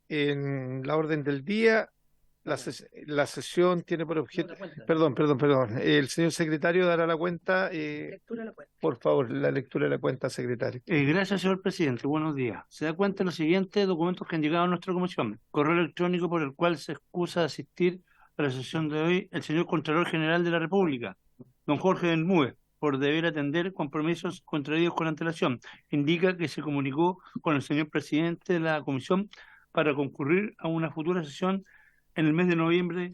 en la orden del día. La sesión tiene por objeto. Perdón. El señor secretario dará la cuenta. Por favor, la lectura de la cuenta, secretario. Gracias, señor presidente. Buenos días. Se da cuenta de los siguientes documentos que han llegado a nuestra comisión. Correo electrónico por el cual se excusa de asistir a la sesión de hoy el señor Contralor General de la República, don Jorge Bermúdez, por deber atender compromisos contraídos con antelación. Indica que se comunicó con el señor presidente de la comisión para concurrir a una futura sesión en el mes de noviembre,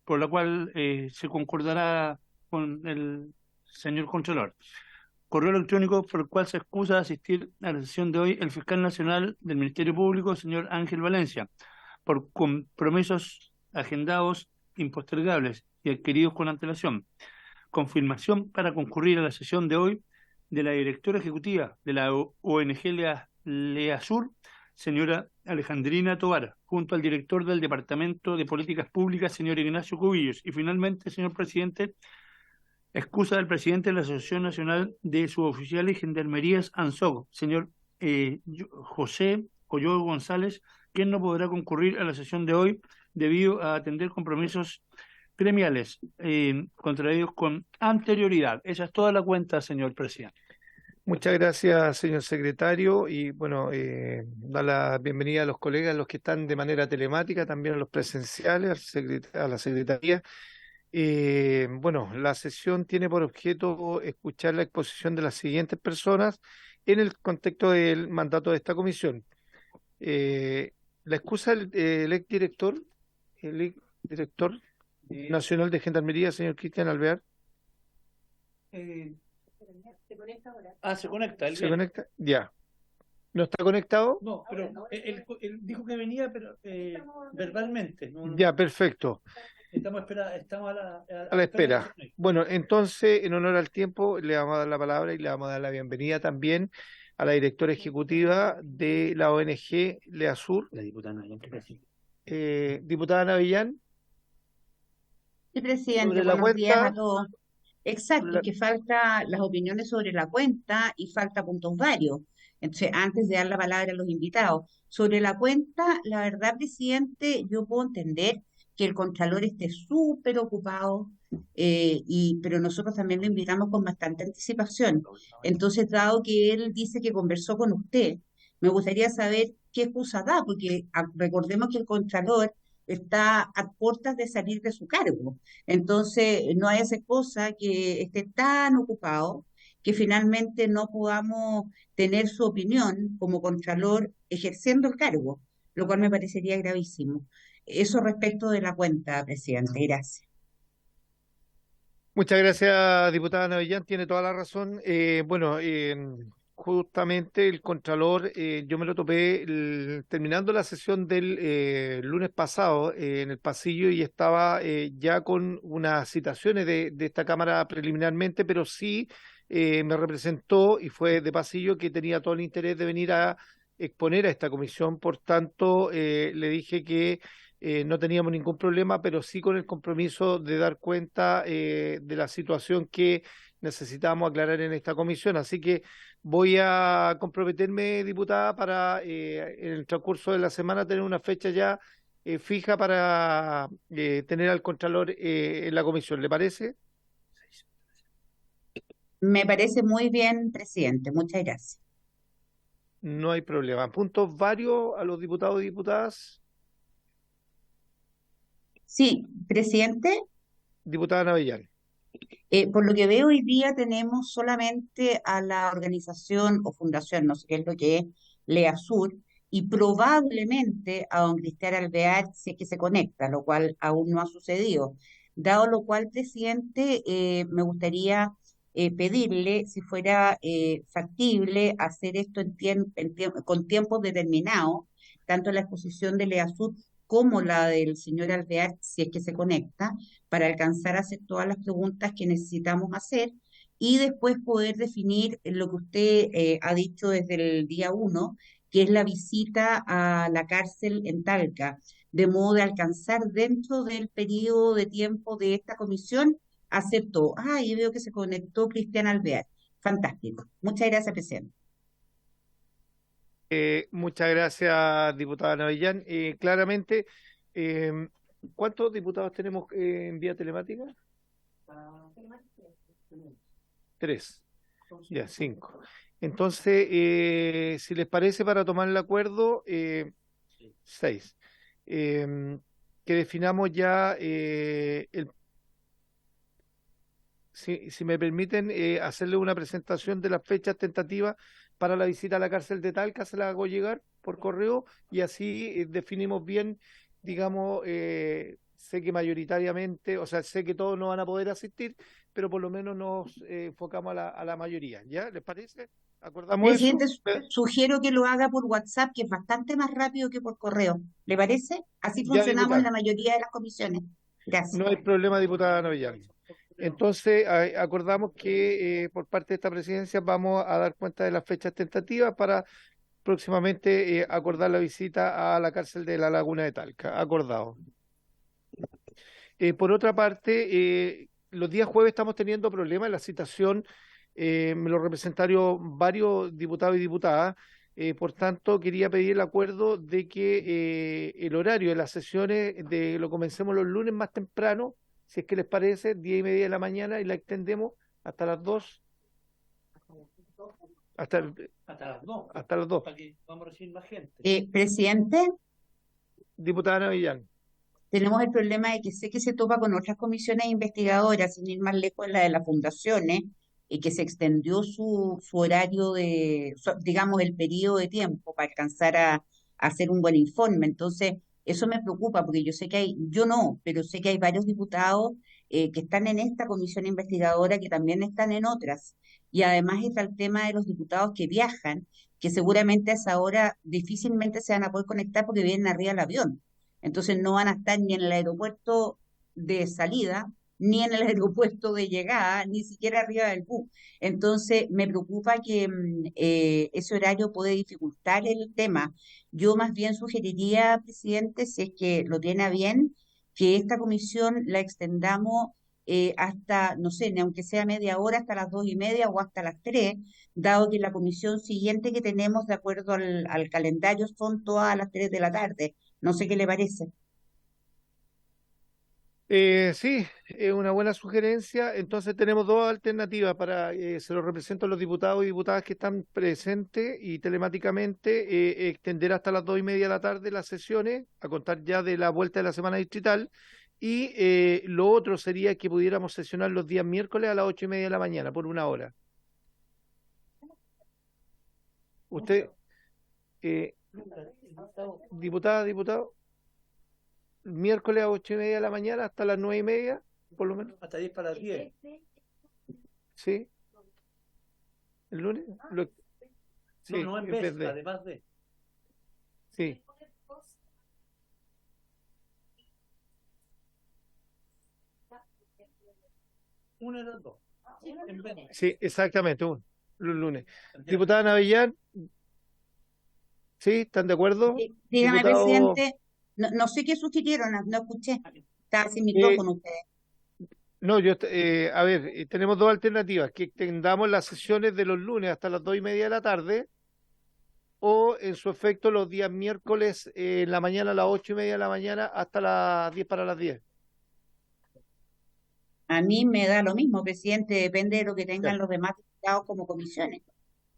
por la cual se concordará con el señor Contralor. Correo electrónico por el cual se excusa de asistir a la sesión de hoy el fiscal nacional del Ministerio Público, señor Ángel Valencia, por compromisos agendados impostergables y adquiridos con antelación. Confirmación para concurrir a la sesión de hoy de la directora ejecutiva de la ONG LEASUR, señora Alejandrina Tovar, junto al director del Departamento de Políticas Públicas, señor Ignacio Cubillos. Y finalmente, señor presidente, excusa del presidente de la Asociación Nacional de Suboficiales y Gendarmerías ANSOG, señor José Coyo González, quien no podrá concurrir a la sesión de hoy debido a atender compromisos gremiales contraídos con anterioridad. Esa es toda la cuenta, señor presidente. Muchas gracias, señor secretario. Y bueno, da la bienvenida a los colegas, los que están de manera telemática, también a los presenciales, a la secretaría. Bueno, la sesión tiene por objeto escuchar la exposición de las siguientes personas en el contexto del mandato de esta comisión. Eh, la excusa del ex director nacional de Gendarmería, señor Cristian Alvear. Se conecta. ¿Se conecta? Ya. ¿No está conectado? No, pero él dijo que venía, pero verbalmente. Ya, perfecto. Estamos A la espera. Bueno, entonces, en honor al tiempo, le vamos a dar la palabra y le vamos a dar la bienvenida también a la directora ejecutiva de la ONG LEASUR, la diputada Navillán. diputada Navillán, Sí, presidente, sobre la buenos días a cuenta. todos. Exacto, que falta las opiniones sobre la cuenta y falta puntos varios. Entonces, antes de dar la palabra a los invitados, sobre la cuenta, la verdad, presidente, yo puedo entender que el Contralor esté súper ocupado, pero nosotros también lo invitamos con bastante anticipación. Entonces, dado que él dice que conversó con usted, me gustaría saber qué excusa da, porque recordemos que el Contralor está a puertas de salir de su cargo. Entonces, no hay esa cosa que esté tan ocupado que finalmente no podamos tener su opinión como Contralor ejerciendo el cargo, lo cual me parecería gravísimo. Eso respecto de la cuenta, presidente. Gracias. Muchas gracias, diputada Navillán, tiene toda la razón. Bueno, justamente el Contralor, yo me lo topé terminando la sesión del lunes pasado en el pasillo y estaba ya con unas citaciones de esta Cámara preliminarmente, pero sí me representó y fue de pasillo que tenía todo el interés de venir a exponer a esta comisión. Por tanto, le dije que no teníamos ningún problema, pero sí con el compromiso de dar cuenta de la situación que necesitamos aclarar en esta comisión. Así que voy a comprometerme, diputada, para en el transcurso de la semana tener una fecha ya fija para tener al Contralor en la comisión. ¿Le parece? Me parece muy bien, presidente. Muchas gracias. No hay problema. Puntos varios a los diputados y diputadas. Sí, presidente. Diputada Navellán. Por lo que veo hoy día tenemos solamente a la organización o fundación, no sé qué es lo que es, LEASUR, y probablemente a don Cristian Alvear si es que se conecta, lo cual aún no ha sucedido. Dado lo cual, presidente, me gustaría pedirle si fuera factible hacer esto con tiempos determinados, tanto la exposición de LEASUR como la del señor Alvear, si es que se conecta, para alcanzar a hacer todas las preguntas que necesitamos hacer y después poder definir lo que usted ha dicho desde el día uno, que es la visita a la cárcel en Talca, de modo de alcanzar dentro del periodo de tiempo de esta comisión hacer todo. Ah, y veo que se conectó Cristian Alvear. Fantástico. Muchas gracias, presidente. Muchas gracias, diputada Navellán. Claramente, eh, ¿cuántos diputados tenemos en vía telemática? Tres. Ya, cinco. Entonces, si les parece, para tomar el acuerdo, seis. Que definamos ya si me permiten hacerle una presentación de las fechas tentativas para la visita a la cárcel de Talca, se la hago llegar por correo y así definimos bien, digamos, sé que mayoritariamente, o sea, sé que todos no van a poder asistir, pero por lo menos nos enfocamos a la mayoría, ¿ya? ¿Les parece? ¿Acordamos eso? Presidente, sugiero que lo haga por WhatsApp, que es bastante más rápido que por correo. ¿Le parece? Así Ya, funcionamos en la diputada, mayoría de las comisiones. Gracias. no hay problema, diputada Novellán. Entonces, acordamos que por parte de esta presidencia vamos a dar cuenta de las fechas tentativas para próximamente acordar la visita a la cárcel de la Laguna de Talca. Acordado. Por otra parte, los días jueves estamos teniendo problemas en la citación, me lo representaron varios diputados y diputadas, por tanto, quería pedir el acuerdo de que el horario de las sesiones lo comencemos los lunes más temprano, si es que les parece, 10:30 de la mañana, y la extendemos hasta las 2, hasta, Hasta las 2, hasta las 2. para que vamos a recibir más gente. Presidente, Diputada Navellán. tenemos el problema de que sé que se topa con otras comisiones investigadoras, sin ir más lejos, la de las fundaciones, y que se extendió su horario digamos, el periodo de tiempo para alcanzar a hacer un buen informe. Entonces, eso me preocupa, porque yo sé que yo no, pero sé que hay varios diputados que están en esta comisión investigadora, que también están en otras. Y además está el tema de los diputados que viajan, que seguramente a esa hora difícilmente se van a poder conectar porque vienen arriba del avión. Entonces no van a estar ni en el aeropuerto de salida, ni en el aeropuerto de llegada, ni siquiera arriba del bus. Entonces me preocupa que ese horario puede dificultar el tema. Yo más bien sugeriría, presidente, si es que lo tiene a bien, que esta comisión la extendamos hasta, no sé, ni aunque sea media hora, hasta las 2:30 o hasta las 3, dado que la comisión siguiente que tenemos, de acuerdo al calendario, son todas a las 3 de la tarde. No sé qué le parece. Sí, es una buena sugerencia. Entonces tenemos dos alternativas para, se lo represento a los diputados y diputadas que están presentes y telemáticamente, extender hasta las 2:30 de la tarde las sesiones, a contar ya de la vuelta de la semana distrital. Y lo otro sería que pudiéramos sesionar los días miércoles a las 8:30 de la mañana por una hora. Usted, eh, diputada, diputado, miércoles a 8:30 de la mañana hasta las 9:30, por lo menos. Hasta 10 para las 10. ¿Sí? ¿El lunes? Sí, No, en en vez, vez de. además de. Sí, Una de las dos. En vez de. sí, exactamente, los lunes. Diputada Navellán, ¿sí? ¿Están de acuerdo? Dígame, Diputado, presidente, no sé qué sugirieron, no escuché. Estaba sin eh, micrófono ustedes. no, a ver, tenemos dos alternativas, que extendamos las sesiones de los lunes hasta las 2:30 de la tarde, o en su efecto los días miércoles en la mañana a las 8:30 de la mañana hasta las 10 para las 10. A mí me da lo mismo, presidente, depende de lo que Ya. tengan los demás diputados como comisiones.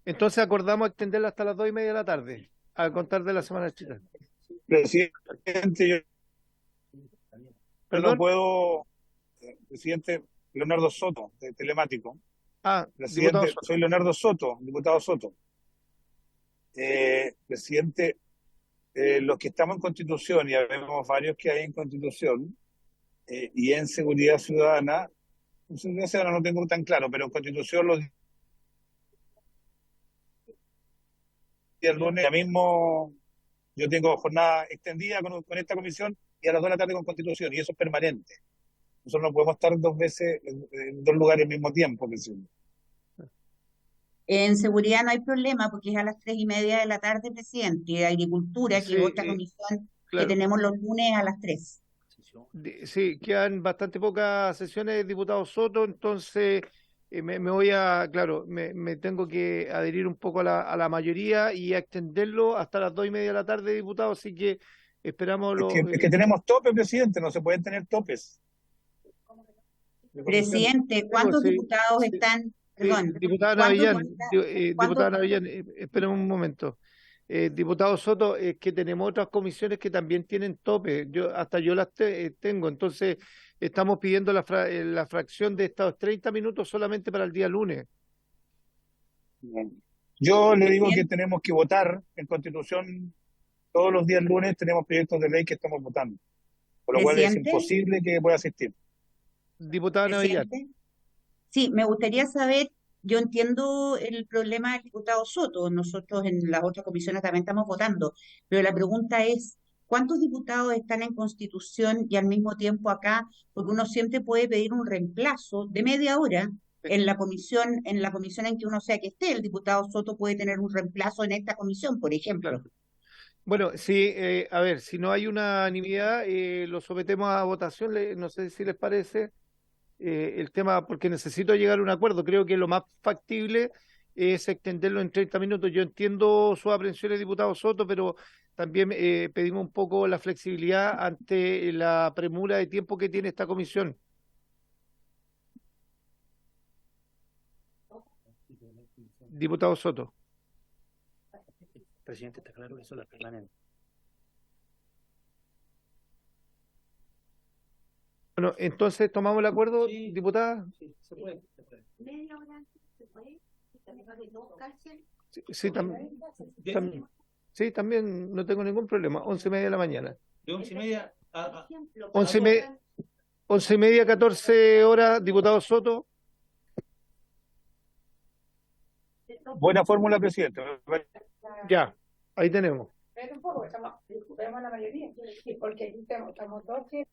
Entonces acordamos extenderla hasta las 2:30 de la tarde, a contar de la semana chica. Presidente, yo no ¿Perdón? puedo, presidente Leonardo Soto, de Telemático. Diputado Presidente, Soto. soy Leonardo Soto, diputado Soto. Presidente, los que estamos en Constitución, y vemos varios que hay en Constitución, y en seguridad ciudadana no tengo tan claro, pero en Constitución los días lunes, ya mismo yo tengo jornada extendida con esta comisión y a las 2 de la tarde con Constitución, y eso es permanente. Nosotros no podemos estar dos veces en dos lugares al mismo tiempo, presidente. En seguridad no hay problema porque es a las 3:30 de la tarde, presidente, y de agricultura, que Sí, es otra comisión que claro. tenemos los lunes a las 3. Sí, quedan bastante pocas sesiones, diputado Soto, entonces me voy a, claro, me tengo que adherir un poco a la mayoría y a extenderlo hasta las 2:30 de la tarde, diputado, así que esperamos Es que tenemos tope, presidente, no se pueden tener topes de comisión. Presidente, sí, pues, ¿cuántos sí, diputados sí, están, sí, perdón, diputada cuántos Navellán, diputados, diputada cuántos, Navellán, espera un momento. Diputado Soto, es que tenemos otras comisiones que también tienen tope. Hasta yo las tengo. Entonces, estamos pidiendo la fracción de estos 30 minutos solamente para el día lunes. Yo le digo que presidente, tenemos que votar en Constitución todos los días lunes, tenemos proyectos de ley que estamos votando, por lo cual es presidente, imposible que pueda asistir. Diputada Navellán. presidente. Sí, me gustaría saber, yo entiendo el problema del diputado Soto, nosotros en las otras comisiones también estamos votando, pero la pregunta es, ¿cuántos diputados están en Constitución y al mismo tiempo acá? Porque uno siempre puede pedir un reemplazo de media hora en la comisión en que uno sea que esté. El diputado Soto puede tener un reemplazo en esta comisión, por ejemplo. Claro. Bueno, sí, a ver, si no hay unanimidad, lo sometemos a votación. No sé si les parece. El tema, porque necesito llegar a un acuerdo. Creo que lo más factible es extenderlo en 30 minutos. Yo entiendo sus aprensiones, diputado Soto, pero también pedimos un poco la flexibilidad ante la premura de tiempo que tiene esta comisión. Diputado Soto. Presidente, está claro que eso lo permanente. Bueno, entonces tomamos el acuerdo, diputada. Sí, se puede. Media hora antes se puede, de dos cárceles. Sí, sí, también no tengo ningún problema. 11:30 de la mañana. De 11:30 Por ejemplo, 11:30, 14 horas, diputado Soto. Buena fórmula, presidente. Ya, ahí tenemos. Espera un poco, discutemos la mayoría, porque aquí estamos dos que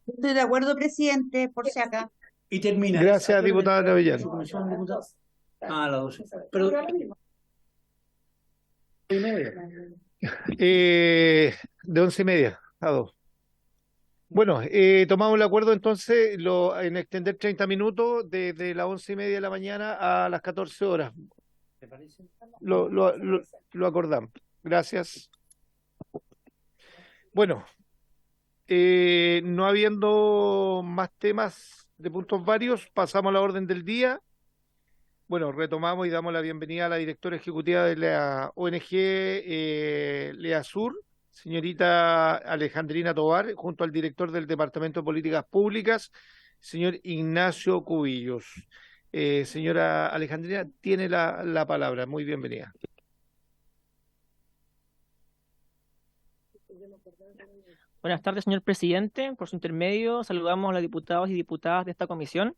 Estoy de acuerdo, presidente, por si acá. y termina. Gracias, diputada Navellán. Su comisión, diputado. A las 12. pero Pero, ahora mismo. 2:30. De 11:30 a 2. Bueno, tomamos el acuerdo entonces en extender 30 minutos desde las 11:30 de la mañana a las 14 horas. ¿Te parece? Lo acordamos. Gracias. Bueno, no habiendo más temas de puntos varios, pasamos a la orden del día. Bueno, retomamos y damos la bienvenida a la directora ejecutiva de la ONG LEASUR, señorita Alejandrina Tovar, junto al director del Departamento de Políticas Públicas, señor Ignacio Cubillos. Señora Alejandrina, tiene la palabra. Muy bienvenida. Buenas tardes, señor presidente. Por su intermedio, saludamos a los diputados y diputadas de esta comisión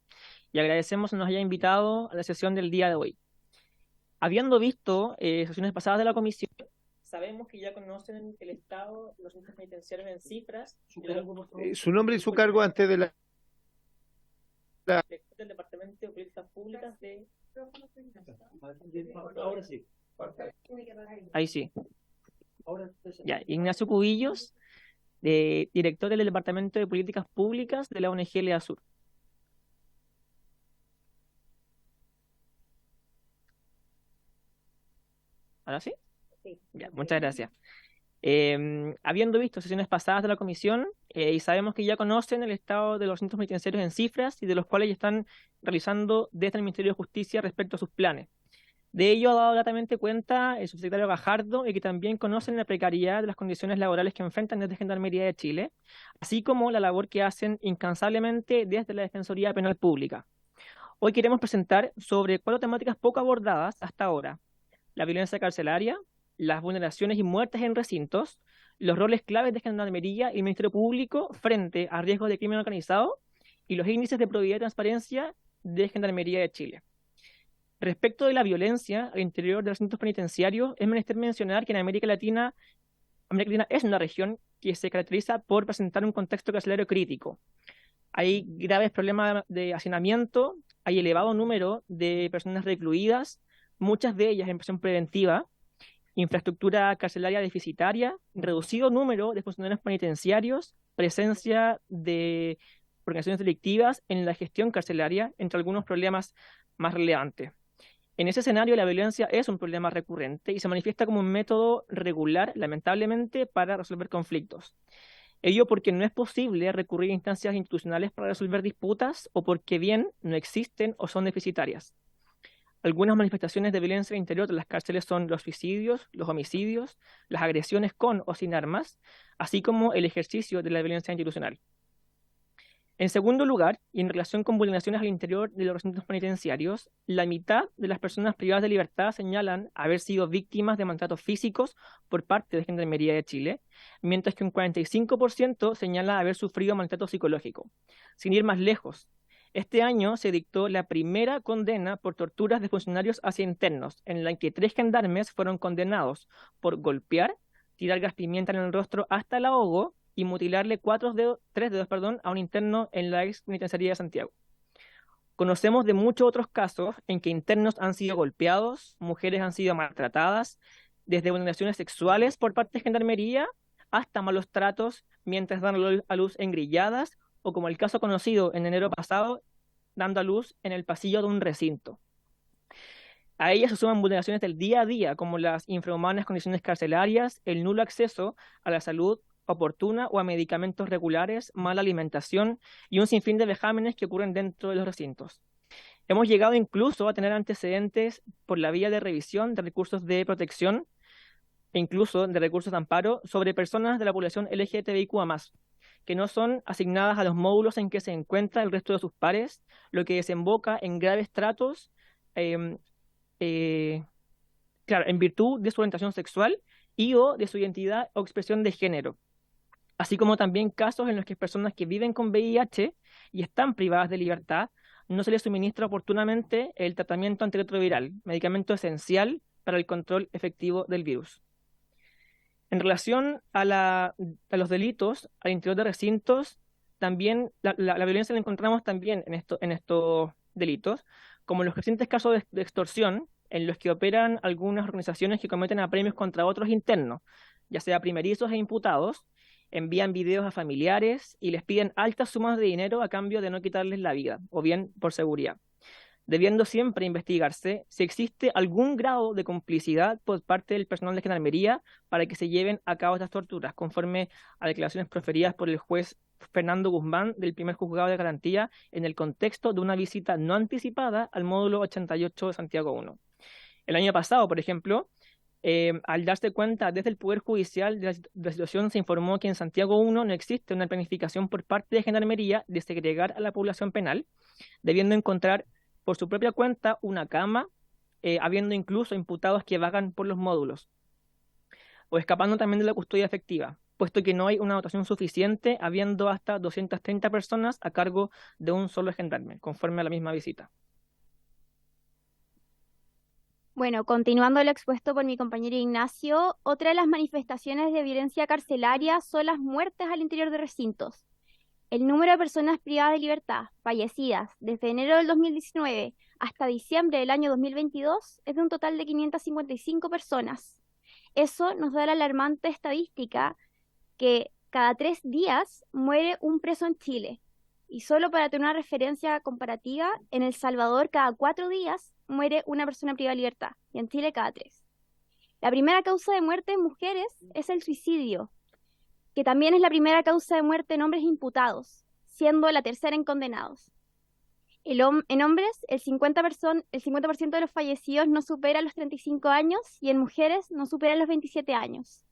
y agradecemos que nos haya invitado a la sesión del día de hoy. Habiendo visto sesiones pasadas de la comisión, sabemos que ya conocen el estado de los centros penitenciarios en cifras. Su nombre y su cargo antes de la... Director del Departamento de Políticas Públicas de... Ahora sí. Ahí sí. Ahora Ya, Ignacio Cubillos, director del Departamento de Políticas Públicas de la ONG LEASUR. ¿Ahora sí? Sí. Ya, muchas gracias. Habiendo visto sesiones pasadas de la comisión, y sabemos que ya conocen el estado de los centros penitenciarios en cifras y de los cuales ya están realizando desde el Ministerio de Justicia respecto a sus planes. De ello ha dado gratamente cuenta el subsecretario Gajardo y que también conocen la precariedad de las condiciones laborales que enfrentan desde Gendarmería de Chile, así como la labor que hacen incansablemente desde la Defensoría Penal Pública. Hoy queremos presentar sobre 4 temáticas poco abordadas hasta ahora: la violencia carcelaria, las vulneraciones y muertes en recintos, los roles claves de Gendarmería y el Ministerio Público frente a riesgos de crimen organizado y los índices de probidad y transparencia de Gendarmería de Chile. Respecto de la violencia al interior de los centros penitenciarios, es menester mencionar que en América Latina es una región que se caracteriza por presentar un contexto carcelario crítico. Hay graves problemas de hacinamiento, hay elevado número de personas recluidas, muchas de ellas en prisión preventiva, infraestructura carcelaria deficitaria, reducido número de funcionarios penitenciarios, presencia de organizaciones delictivas en la gestión carcelaria, entre algunos problemas más relevantes. En ese escenario, la violencia es un problema recurrente y se manifiesta como un método regular, lamentablemente, para resolver conflictos. Ello porque no es posible recurrir a instancias institucionales para resolver disputas o porque bien no existen o son deficitarias. Algunas manifestaciones de violencia al interior de las cárceles son los suicidios, los homicidios, las agresiones con o sin armas, así como el ejercicio de la violencia institucional. En segundo lugar, y en relación con vulneraciones al interior de los recintos penitenciarios, la mitad de las personas privadas de libertad señalan haber sido víctimas de maltratos físicos por parte de Gendarmería de Chile, mientras que un 45% señala haber sufrido maltrato psicológico. Sin ir más lejos, este año se dictó la primera condena por torturas de funcionarios hacia internos, en la que 3 gendarmes fueron condenados por golpear, tirar gas pimienta en el rostro hasta el ahogo y mutilarle 3 dedos a un interno en la ex penitenciaría de Santiago. Conocemos de muchos otros casos en que internos han sido golpeados, mujeres han sido maltratadas, desde vulneraciones sexuales por parte de Gendarmería hasta malos tratos mientras dan a luz engrilladas, o como el caso conocido en enero pasado, dando a luz en el pasillo de un recinto. A ellas se suman vulneraciones del día a día, como las infrahumanas condiciones carcelarias, el nulo acceso a la salud oportuna o a medicamentos regulares, mala alimentación y un sinfín de vejámenes que ocurren dentro de los recintos. Hemos llegado incluso a tener antecedentes por la vía de revisión de recursos de protección e incluso de recursos de amparo sobre personas de la población LGTBIQA+, que no son asignadas a los módulos en que se encuentra el resto de sus pares, lo que desemboca en graves tratos, en virtud de su orientación sexual y o de su identidad o expresión de género, así como también casos en los que personas que viven con VIH y están privadas de libertad no se les suministra oportunamente el tratamiento antirretroviral, medicamento esencial para el control efectivo del virus. En relación a los delitos al interior de recintos, también la violencia la encontramos también en estos delitos, como los recientes casos de extorsión, en los que operan algunas organizaciones que cometen apremios contra otros internos, ya sea primerizos e imputados, envían videos a familiares y les piden altas sumas de dinero a cambio de no quitarles la vida, o bien por seguridad, debiendo siempre investigarse si existe algún grado de complicidad por parte del personal de Gendarmería para que se lleven a cabo estas torturas, conforme a declaraciones proferidas por el juez Fernando Guzmán del primer juzgado de garantía en el contexto de una visita no anticipada al módulo 88 de Santiago I. El año pasado, por ejemplo, al darse cuenta desde el Poder Judicial de la situación, se informó que en Santiago I no existe una planificación por parte de Gendarmería de segregar a la población penal, debiendo encontrar por su propia cuenta una cama, habiendo incluso imputados que vagan por los módulos, o escapando también de la custodia efectiva, puesto que no hay una dotación suficiente, habiendo hasta 230 personas a cargo de un solo gendarme, conforme a la misma visita. Bueno, continuando lo expuesto por mi compañero Ignacio, otra de las manifestaciones de violencia carcelaria son las muertes al interior de recintos. El número de personas privadas de libertad fallecidas desde enero del 2019 hasta diciembre del año 2022 es de un total de 555 personas. Eso nos da la alarmante estadística que cada 3 días muere un preso en Chile. Y solo para tener una referencia comparativa, en El Salvador cada 4 días muere una persona privada de libertad y en Chile cada 3. La primera causa de muerte en mujeres es el suicidio, que también es la primera causa de muerte en hombres imputados, siendo la tercera en condenados. En hombres, el 50% de los fallecidos no supera los 35 años y en mujeres no supera los 27 años.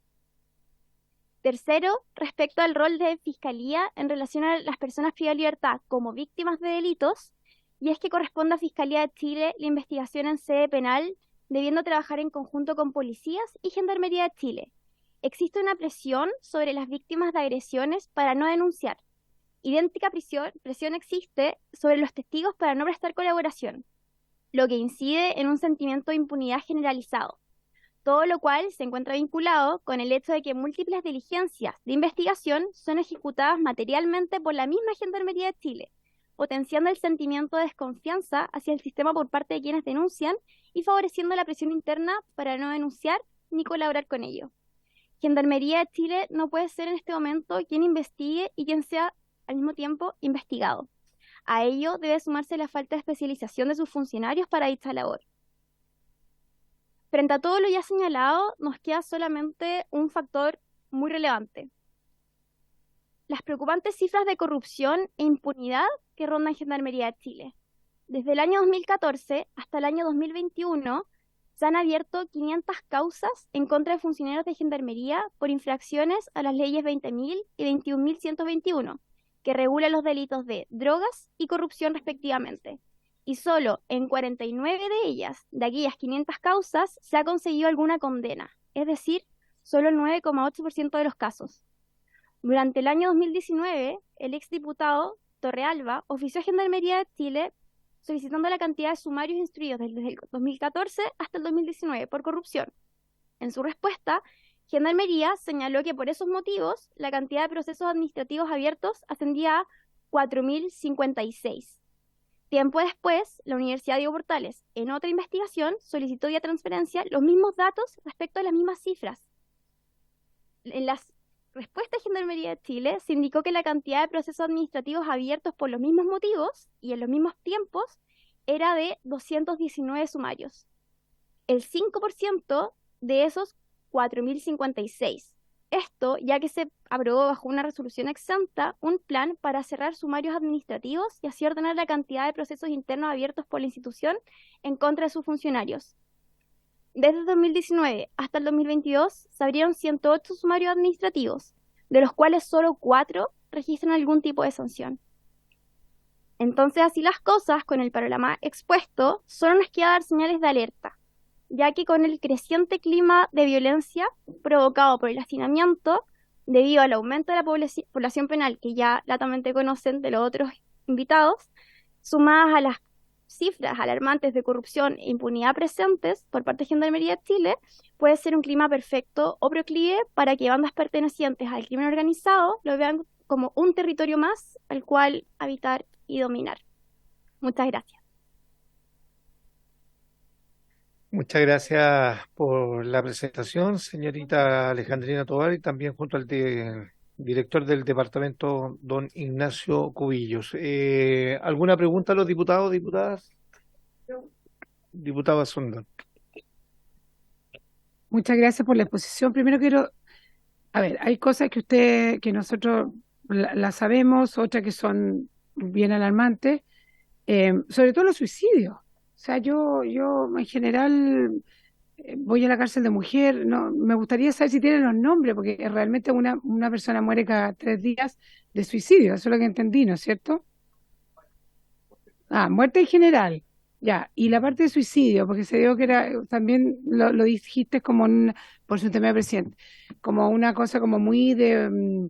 Tercero, respecto al rol de Fiscalía en relación a las personas privadas de libertad como víctimas de delitos, y es que corresponde a Fiscalía de Chile la investigación en sede penal, debiendo trabajar en conjunto con policías y Gendarmería de Chile. Existe una presión sobre las víctimas de agresiones para no denunciar. Idéntica presión existe sobre los testigos para no prestar colaboración, lo que incide en un sentimiento de impunidad generalizado. Todo lo cual se encuentra vinculado con el hecho de que múltiples diligencias de investigación son ejecutadas materialmente por la misma Gendarmería de Chile, potenciando el sentimiento de desconfianza hacia el sistema por parte de quienes denuncian y favoreciendo la presión interna para no denunciar ni colaborar con ello. Gendarmería de Chile no puede ser en este momento quien investigue y quien sea al mismo tiempo investigado. A ello debe sumarse la falta de especialización de sus funcionarios para dicha labor. Frente a todo lo ya señalado, nos queda solamente un factor muy relevante: las preocupantes cifras de corrupción e impunidad que rondan Gendarmería de Chile. Desde el año 2014 hasta el año 2021 se han abierto 500 causas en contra de funcionarios de Gendarmería por infracciones a las leyes 20.000 y 21.121, que regulan los delitos de drogas y corrupción respectivamente. Y solo en 49 de ellas, de aquellas 500 causas, se ha conseguido alguna condena, es decir, solo el 9,8% de los casos. Durante el año 2019, el exdiputado Torrealba ofició a Gendarmería de Chile solicitando la cantidad de sumarios instruidos desde el 2014 hasta el 2019 por corrupción. En su respuesta, Gendarmería señaló que por esos motivos la cantidad de procesos administrativos abiertos ascendía a 4.056. Tiempo después, la Universidad Diego Portales, en otra investigación, solicitó vía transferencia los mismos datos respecto a las mismas cifras. En las respuestas de Gendarmería de Chile se indicó que la cantidad de procesos administrativos abiertos por los mismos motivos y en los mismos tiempos era de 219 sumarios. El 5% de esos 4.056. Esto ya que se aprobó bajo una resolución exenta un plan para cerrar sumarios administrativos y así ordenar la cantidad de procesos internos abiertos por la institución en contra de sus funcionarios. Desde el 2019 hasta el 2022 se abrieron 108 sumarios administrativos, de los cuales solo 4 registran algún tipo de sanción. Entonces, así las cosas, con el panorama expuesto, solo nos queda dar señales de alerta, ya que con el creciente clima de violencia provocado por el hacinamiento, debido al aumento de la población penal, que ya latamente conocen de los otros invitados, sumadas a las cifras alarmantes de corrupción e impunidad presentes por parte de Gendarmería de Chile, puede ser un clima perfecto o proclive para que bandas pertenecientes al crimen organizado lo vean como un territorio más al cual habitar y dominar. Muchas gracias. Muchas gracias por la presentación, señorita Alejandrina Tovar, y también junto al director del departamento, don Ignacio Cubillos. ¿Alguna pregunta a los diputados, diputadas? Diputado Azundón. Muchas gracias por la exposición. Primero quiero, hay cosas que nosotros las sabemos, otras que son bien alarmantes, sobre todo los suicidios. O sea, yo en general voy a la cárcel de mujer, no, me gustaría saber si tienen los nombres, porque realmente una persona muere cada 3 días de suicidio, eso es lo que entendí, ¿no es cierto? Muerte en general, ya, y la parte de suicidio, porque se dio que era, también lo dijiste como por su tema de presidente, como una cosa como muy de,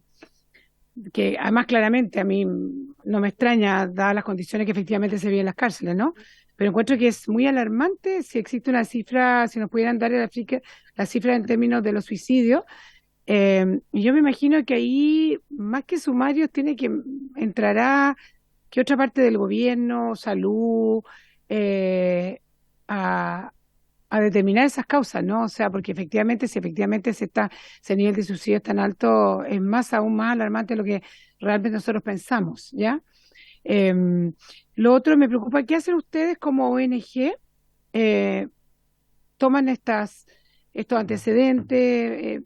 que además claramente a mí no me extraña, dadas las condiciones que efectivamente se viven en las cárceles, ¿no? Pero encuentro que es muy alarmante si existe una cifra, si nos pudieran dar la cifra en términos de los suicidios. Y yo me imagino que ahí, más que sumarios, entrará que otra parte del gobierno, salud, a determinar esas causas, ¿no? O sea, porque efectivamente, si efectivamente ese nivel de suicidio es tan alto, es aún más alarmante de lo que realmente nosotros pensamos, ¿ya? Lo otro me preocupa, ¿qué hacen ustedes como ONG? ¿Toman estos antecedentes,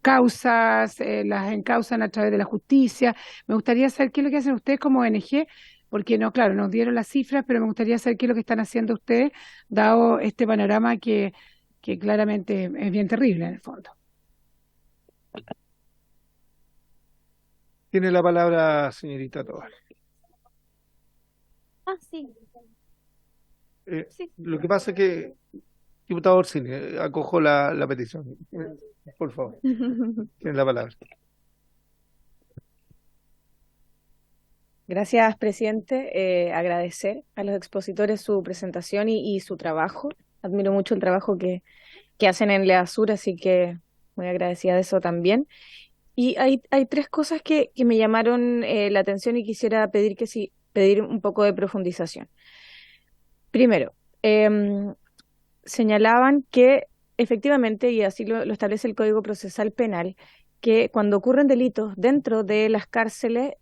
causas, las encausan a través de la justicia? Me gustaría saber qué es lo que hacen ustedes como ONG, porque no, claro, nos dieron las cifras, pero me gustaría saber qué es lo que están haciendo ustedes, dado este panorama que claramente es bien terrible en el fondo. Tiene la palabra señorita Tovar. Sí. Sí. Lo que pasa es que, diputado Orsini, acojo la petición. Por favor, tiene la palabra. Gracias, presidente. Agradecer a los expositores su presentación y su trabajo. Admiro mucho el trabajo que hacen en LEASUR, así que muy agradecida de eso también. Y hay 3 cosas que me llamaron la atención y quisiera pedir un poco de profundización. Primero, señalaban que efectivamente, y así lo establece el Código Procesal Penal, que cuando ocurren delitos dentro de las cárceles,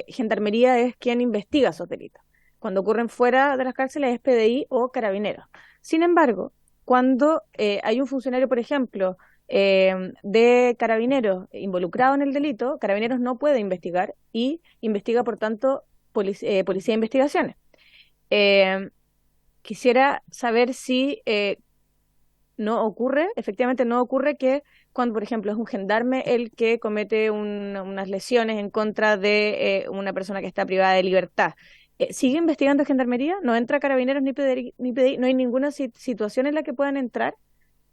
Gendarmería es quien investiga esos delitos. Cuando ocurren fuera de las cárceles es PDI o Carabineros. Sin embargo, cuando hay un funcionario, por ejemplo, de Carabineros involucrado en el delito, Carabineros no puede investigar y investiga, por tanto, Policía de Investigaciones. Quisiera saber si efectivamente no ocurre que cuando, por ejemplo, es un gendarme el que comete unas lesiones en contra de una persona que está privada de libertad. ¿Sigue investigando Gendarmería? ¿No entra Carabineros ni PDI? ¿No hay ninguna situación en la que puedan entrar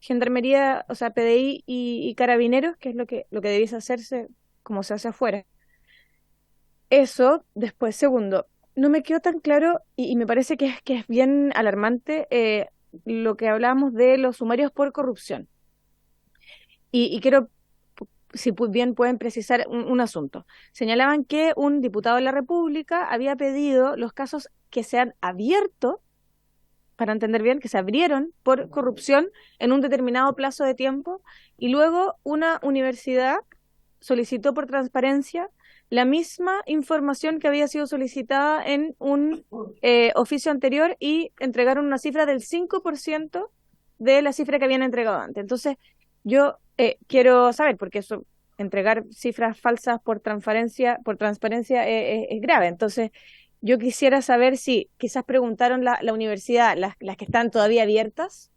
Gendarmería, o sea, PDI y Carabineros, que es lo que debiese hacerse como se hace afuera? Eso, después, segundo, no me quedó tan claro y me parece que es bien alarmante lo que hablábamos de los sumarios por corrupción. Y quiero, si bien pueden precisar un asunto. Señalaban que un diputado de la República había pedido los casos que se han abierto, para entender bien, que se abrieron por corrupción en un determinado plazo de tiempo, y luego una universidad solicitó por transparencia la misma información que había sido solicitada en un oficio anterior y entregaron una cifra del 5% de la cifra que habían entregado antes. Entonces, yo quiero saber, porque eso, entregar cifras falsas por transparencia es grave. Entonces, yo quisiera saber si quizás preguntaron la universidad, las que están todavía abiertas,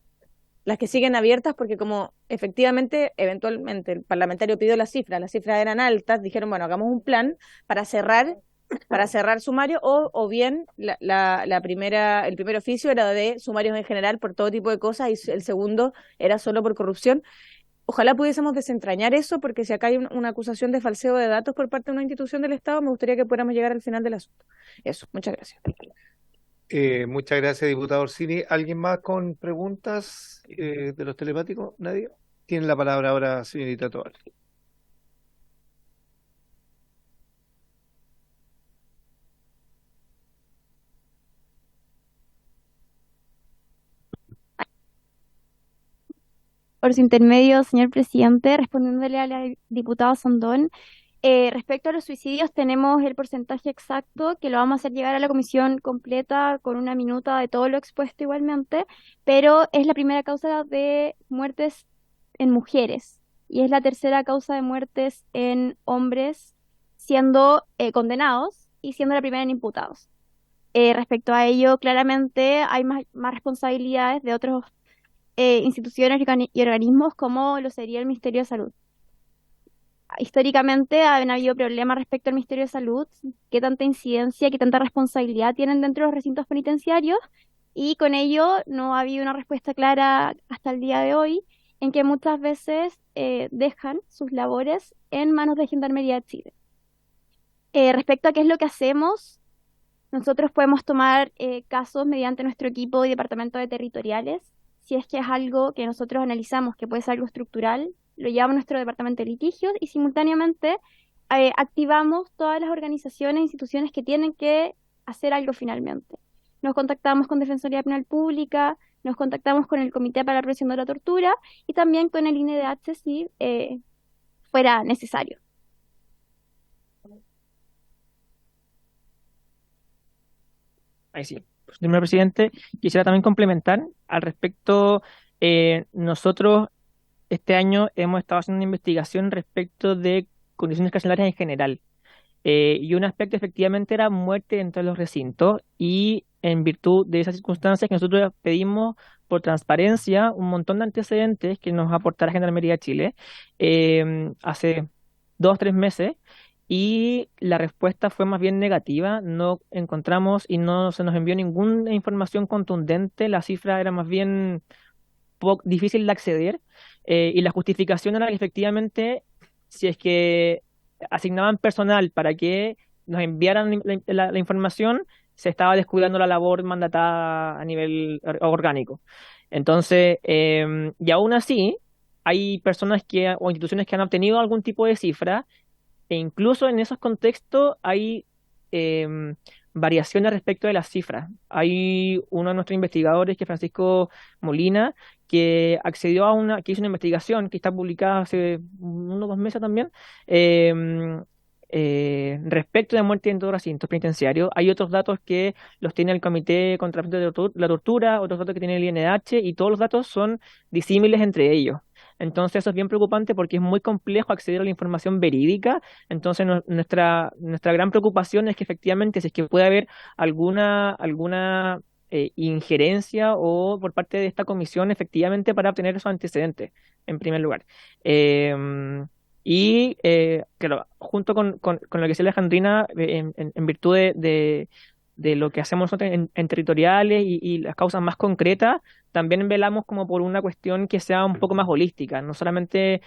las que siguen abiertas, porque como efectivamente, eventualmente el parlamentario pidió las cifras eran altas, dijeron, bueno, hagamos un plan para cerrar sumario, o bien el primer oficio era de sumarios en general por todo tipo de cosas y el segundo era solo por corrupción. Ojalá pudiésemos desentrañar eso, porque si acá hay una acusación de falseo de datos por parte de una institución del Estado, me gustaría que pudiéramos llegar al final del asunto. Eso, muchas gracias. Muchas gracias, diputado Orsini. ¿Alguien más con preguntas de los telepáticos? ¿Nadie? Tiene la palabra ahora, señorita Toal. Por su intermedio, señor presidente, respondiéndole al diputado Sandón, respecto a los suicidios, tenemos el porcentaje exacto que lo vamos a hacer llegar a la comisión completa con una minuta de todo lo expuesto igualmente, pero es la primera causa de muertes en mujeres y es la tercera causa de muertes en hombres siendo condenados y siendo la primera en imputados. Respecto a ello, claramente hay más responsabilidades de otros instituciones y organismos como lo sería el Ministerio de Salud. Históricamente han habido problemas respecto al Ministerio de Salud, qué tanta incidencia, qué tanta responsabilidad tienen dentro de los recintos penitenciarios, y con ello no ha habido una respuesta clara hasta el día de hoy, en que muchas veces dejan sus labores en manos de Gendarmería de Chile. Respecto a qué es lo que hacemos, nosotros podemos tomar casos mediante nuestro equipo y departamento de territoriales. Si es que es algo que nosotros analizamos que puede ser algo estructural, lo llevamos a nuestro departamento de litigios y simultáneamente activamos todas las organizaciones e instituciones que tienen que hacer algo finalmente. Nos contactamos con Defensoría Penal Pública, nos contactamos con el Comité para la Prevención de la Tortura y también con el INDH si fuera necesario. Ahí sí. Señor presidente, quisiera también complementar al respecto. Nosotros este año hemos estado haciendo una investigación respecto de condiciones carcelarias en general. Y un aspecto efectivamente era muerte dentro de los recintos, y en virtud de esas circunstancias que nosotros pedimos por transparencia un montón de antecedentes que nos aportara Gendarmería de Chile hace 2 o 3 meses, y la respuesta fue más bien negativa. No encontramos y no se nos envió ninguna información contundente. La cifra era más bien difícil de acceder, y la justificación era que efectivamente, si es que asignaban personal para que nos enviaran la información, se estaba descuidando la labor mandatada a nivel orgánico. Entonces, y aún así, hay personas o instituciones que han obtenido algún tipo de cifra, e incluso en esos contextos hay variaciones respecto de las cifras. Hay uno de nuestros investigadores, que es Francisco Molina, que accedió que hizo una investigación que está publicada hace unos 2 meses también, respecto de muerte en todos los recintos penitenciarios. Hay otros datos que los tiene el Comité contra la Tortura, otros datos que tiene el INH, y todos los datos son disímiles entre ellos. Entonces eso es bien preocupante porque es muy complejo acceder a la información verídica. Entonces nuestra gran preocupación es que efectivamente, si es que puede haber alguna injerencia o por parte de esta comisión efectivamente para obtener esos antecedentes, en primer lugar. Claro, junto con lo que decía Alejandrina, en virtud de lo que hacemos nosotros en territoriales y las causas más concretas, también velamos como por una cuestión que sea un poco más holística, no solamente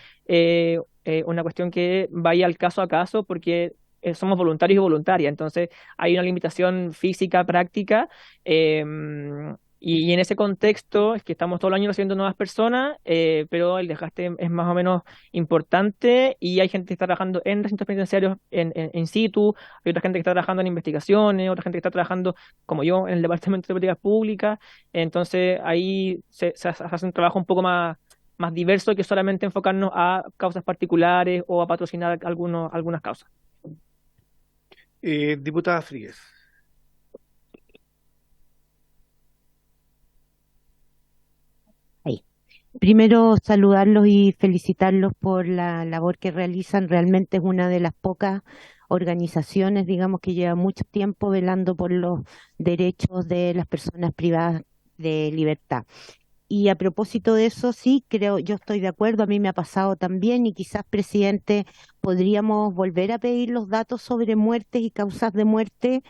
una cuestión que vaya al caso a caso, porque somos voluntarios y voluntarias, entonces hay una limitación física, práctica, y en ese contexto es que estamos todo el año recibiendo nuevas personas, pero el desgaste es más o menos importante, y hay gente que está trabajando en recintos penitenciarios in situ, hay otra gente que está trabajando en investigaciones, otra gente que está trabajando, como yo, en el Departamento de Políticas Públicas. Entonces ahí se hace un trabajo un poco más diverso que solamente enfocarnos a causas particulares o a patrocinar algunas causas. Diputada Fríguez. Primero, saludarlos y felicitarlos por la labor que realizan. Realmente es una de las pocas organizaciones, digamos, que lleva mucho tiempo velando por los derechos de las personas privadas de libertad. Y a propósito de eso, sí, yo estoy de acuerdo, a mí me ha pasado también, y quizás, presidente, podríamos volver a pedir los datos sobre muertes y causas de muerte,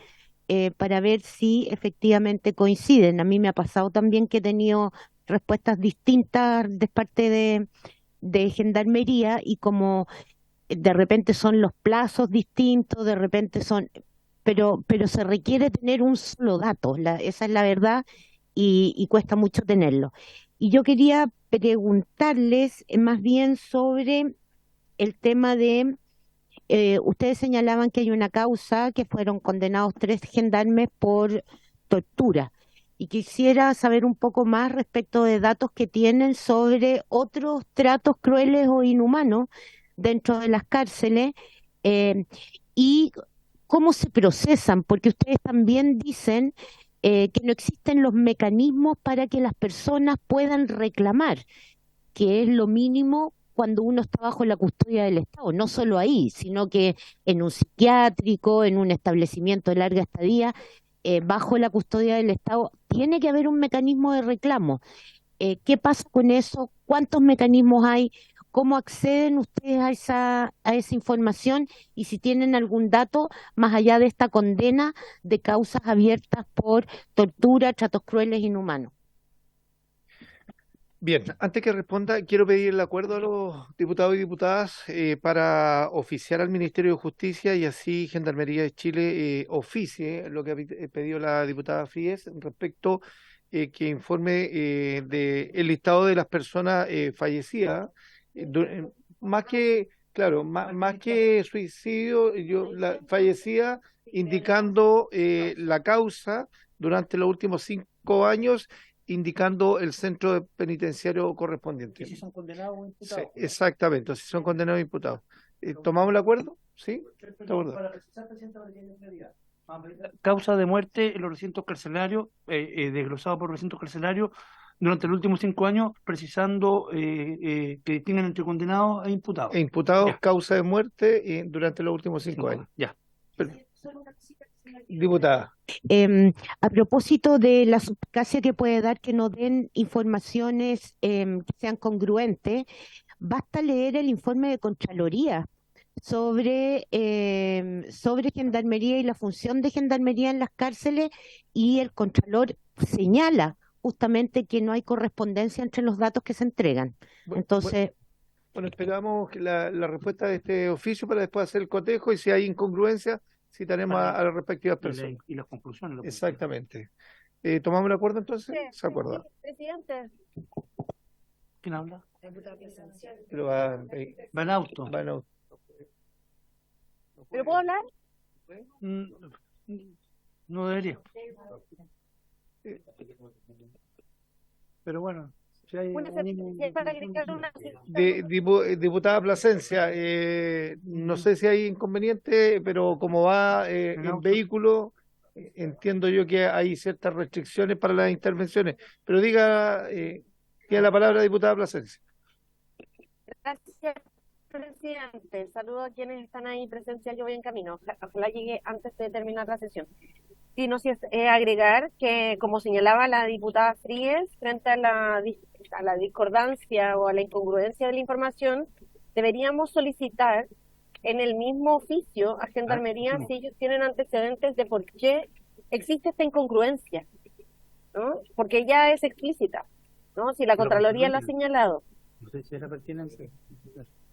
para ver si efectivamente coinciden. A mí me ha pasado también que he tenido respuestas distintas de parte de Gendarmería, y como de repente son los plazos distintos, de repente pero se requiere tener un solo dato, esa es la verdad, y cuesta mucho tenerlo. Y yo quería preguntarles más bien sobre el tema de, ustedes señalaban que hay una causa que fueron condenados 3 gendarmes por tortura, y quisiera saber un poco más respecto de datos que tienen sobre otros tratos crueles o inhumanos dentro de las cárceles, y cómo se procesan, porque ustedes también dicen que no existen los mecanismos para que las personas puedan reclamar, que es lo mínimo cuando uno está bajo la custodia del Estado, no solo ahí, sino que en un psiquiátrico, en un establecimiento de larga estadía, bajo la custodia del Estado, tiene que haber un mecanismo de reclamo. ¿Qué pasa con eso? ¿Cuántos mecanismos hay? ¿Cómo acceden ustedes a esa información? Y si tienen algún dato más allá de esta condena de causas abiertas por tortura, tratos crueles, inhumanos. Bien, antes que responda, quiero pedir el acuerdo a los diputados y diputadas para oficiar al Ministerio de Justicia, y así Gendarmería de Chile oficie lo que ha pedido la diputada Fríguez respecto que informe del listado de las personas fallecidas. Más que, claro, más que suicidio, fallecida, indicando la causa durante los últimos 5 años, indicando el centro penitenciario correspondiente. ¿Y si son condenados o imputados? Sí, exactamente, si son condenados o imputados. ¿Tomamos el acuerdo? ¿Sí? Para precisar, presidente, para que haya claridad. Causa de muerte en los recintos carcelarios, desglosado por recintos carcelarios, durante los últimos 5 años, precisando que distinguen entre condenados e imputados. E imputados, causa de muerte durante los últimos 5 años. Ya. Diputada. A propósito de la suspicacia que puede dar que no den informaciones que sean congruentes, basta leer el informe de Contraloría sobre Gendarmería y la función de Gendarmería en las cárceles, y el Contralor señala justamente que no hay correspondencia entre los datos que se entregan. Entonces... Bueno, esperamos la respuesta de este oficio para después hacer el cotejo, y si hay incongruencia, citaremos a las respectivas personas. Y las conclusiones. Exactamente. ¿Tomamos el acuerdo entonces? Sí, ¿Se acuerda? sí, presidente. ¿Quién habla? Pero Van Auto. Van Auto. ¿Pero puedo hablar? No debería. Pero bueno, si hay para agregar una Diputada Plasencia, no sé si hay inconveniente, pero como va en vehículo, entiendo yo que hay ciertas restricciones para las intervenciones. Pero diga, tiene la palabra diputada Plasencia. Gracias, presidente. Saludo a quienes están ahí presenciales. Yo voy en camino. Ojalá llegue antes de terminar la sesión. Sí, no sé, agregar que, como señalaba la diputada Fríes, frente a la discordancia o a la incongruencia de la información, deberíamos solicitar en el mismo oficio a Gendarmería si ellos tienen antecedentes de por qué existe esta incongruencia, ¿no? Porque ya es explícita, ¿no? Si la Contraloría lo ha señalado. No sé si era pertinente.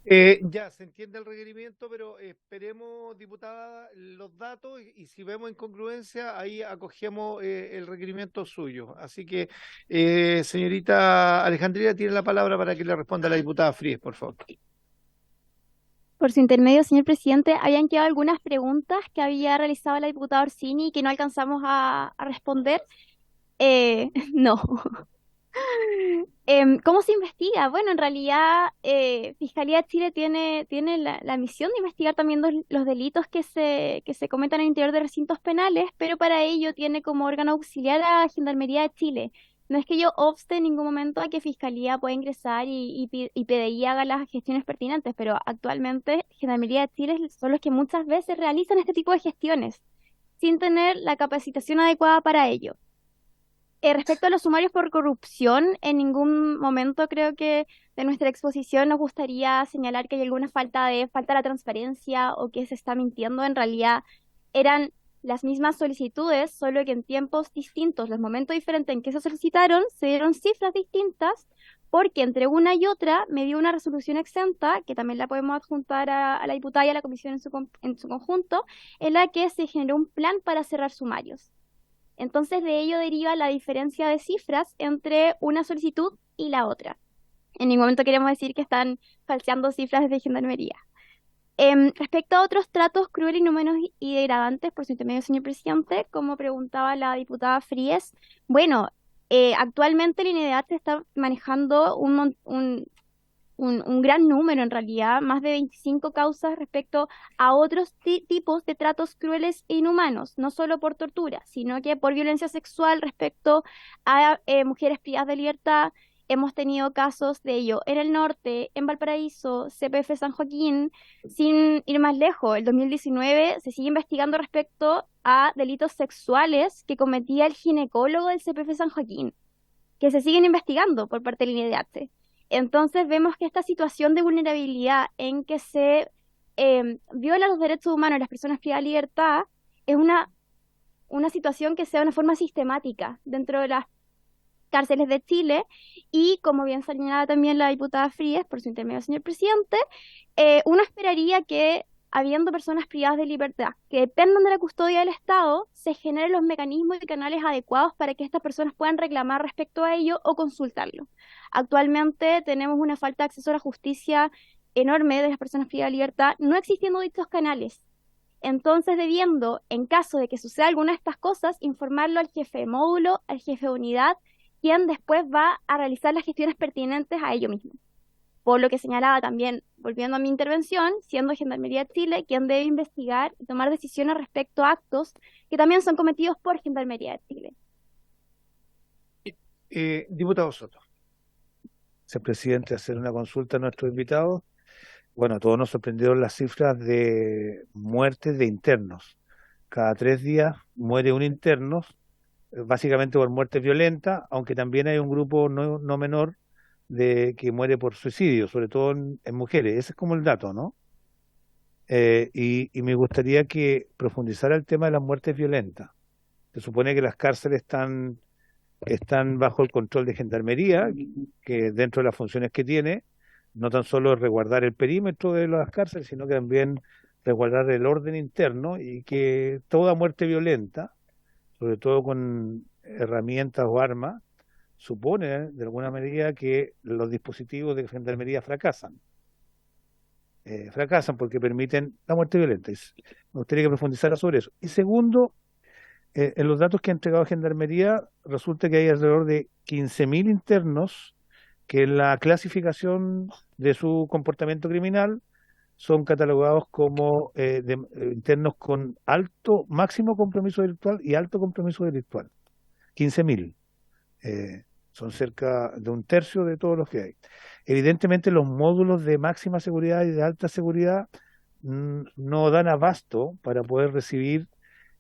Ya se entiende el requerimiento, pero esperemos, diputada, los datos y si vemos incongruencia, ahí acogemos el requerimiento suyo. Así que, señorita Alejandrina, tiene la palabra para que le responda a la diputada Fríes, por favor. Por su intermedio, señor presidente, habían quedado algunas preguntas que había realizado la diputada Orsini y que no alcanzamos a responder. No. ¿Cómo se investiga? Bueno, en realidad Fiscalía de Chile tiene la misión de investigar también los delitos que se cometan en el interior de recintos penales, pero para ello tiene como órgano auxiliar a Gendarmería de Chile. No es que yo obste en ningún momento a que Fiscalía pueda ingresar y PDI haga las gestiones pertinentes, pero actualmente Gendarmería de Chile son los que muchas veces realizan este tipo de gestiones sin tener la capacitación adecuada para ello. Respecto a los sumarios por corrupción, en ningún momento creo que de nuestra exposición nos gustaría señalar que hay alguna falta de la transparencia o que se está mintiendo. En realidad eran las mismas solicitudes, solo que en tiempos distintos, los momentos diferentes en que se solicitaron, se dieron cifras distintas, porque entre una y otra me dio una resolución exenta, que también la podemos adjuntar a la diputada y a la comisión en su conjunto, en la que se generó un plan para cerrar sumarios. Entonces de ello deriva la diferencia de cifras entre una solicitud y la otra. En ningún momento queremos decir que están falseando cifras desde Gendarmería. Respecto a otros tratos crueles, inhumanos y degradantes, por su intermedio, señor presidente, como preguntaba la diputada Fríes, bueno, actualmente el INEDH está manejando un gran número, en realidad, más de 25 causas respecto a otros tipos de tratos crueles e inhumanos, no solo por tortura, sino que por violencia sexual respecto a mujeres privadas de libertad. Hemos tenido casos de ello en el norte, en Valparaíso, CPF San Joaquín, sin ir más lejos. El 2019 se sigue investigando respecto a delitos sexuales que cometía el ginecólogo del CPF San Joaquín, que se siguen investigando por parte del INEDH. Entonces vemos que esta situación de vulnerabilidad en que se viola los derechos humanos de las personas privadas de libertad es una situación que se da de una forma sistemática dentro de las cárceles de Chile y, como bien señalaba también la diputada Fríes, por su intermedio, señor presidente, uno esperaría que, habiendo personas privadas de libertad que dependan de la custodia del Estado, se generen los mecanismos y canales adecuados para que estas personas puedan reclamar respecto a ello o consultarlo. Actualmente tenemos una falta de acceso a la justicia enorme de las personas privadas de libertad, no existiendo dichos canales. Entonces, debiendo, en caso de que suceda alguna de estas cosas, informarlo al jefe de módulo, al jefe de unidad, quien después va a realizar las gestiones pertinentes a ello mismo. Por lo que señalaba también, volviendo a mi intervención, siendo Gendarmería de Chile quien debe investigar y tomar decisiones respecto a actos que también son cometidos por Gendarmería de Chile. Diputado Soto. Señor presidente, hacer una consulta a nuestros invitados. Bueno, a todos nos sorprendieron las cifras de muertes de internos. Cada 3 días muere un interno, básicamente por muerte violenta, aunque también hay un grupo no menor de que muere por suicidio, sobre todo en mujeres. Ese es como el dato, ¿no? Y me gustaría que profundizara el tema de las muertes violentas. Se supone que las cárceles están bajo el control de Gendarmería, que dentro de las funciones que tiene, no tan solo es resguardar el perímetro de las cárceles, sino que también resguardar el orden interno, y que toda muerte violenta, sobre todo con herramientas o armas, supone de alguna medida que los dispositivos de Gendarmería fracasan. Fracasan porque permiten la muerte violenta. Me gustaría que profundizara sobre eso. Y segundo, En los datos que ha entregado Gendarmería, resulta que hay alrededor de 15.000 internos que en la clasificación de su comportamiento criminal son catalogados como internos con alto, máximo compromiso delictual y alto compromiso delictual. 15.000. Son cerca de un tercio de todos los que hay. Evidentemente los módulos de máxima seguridad y de alta seguridad no dan abasto para poder recibir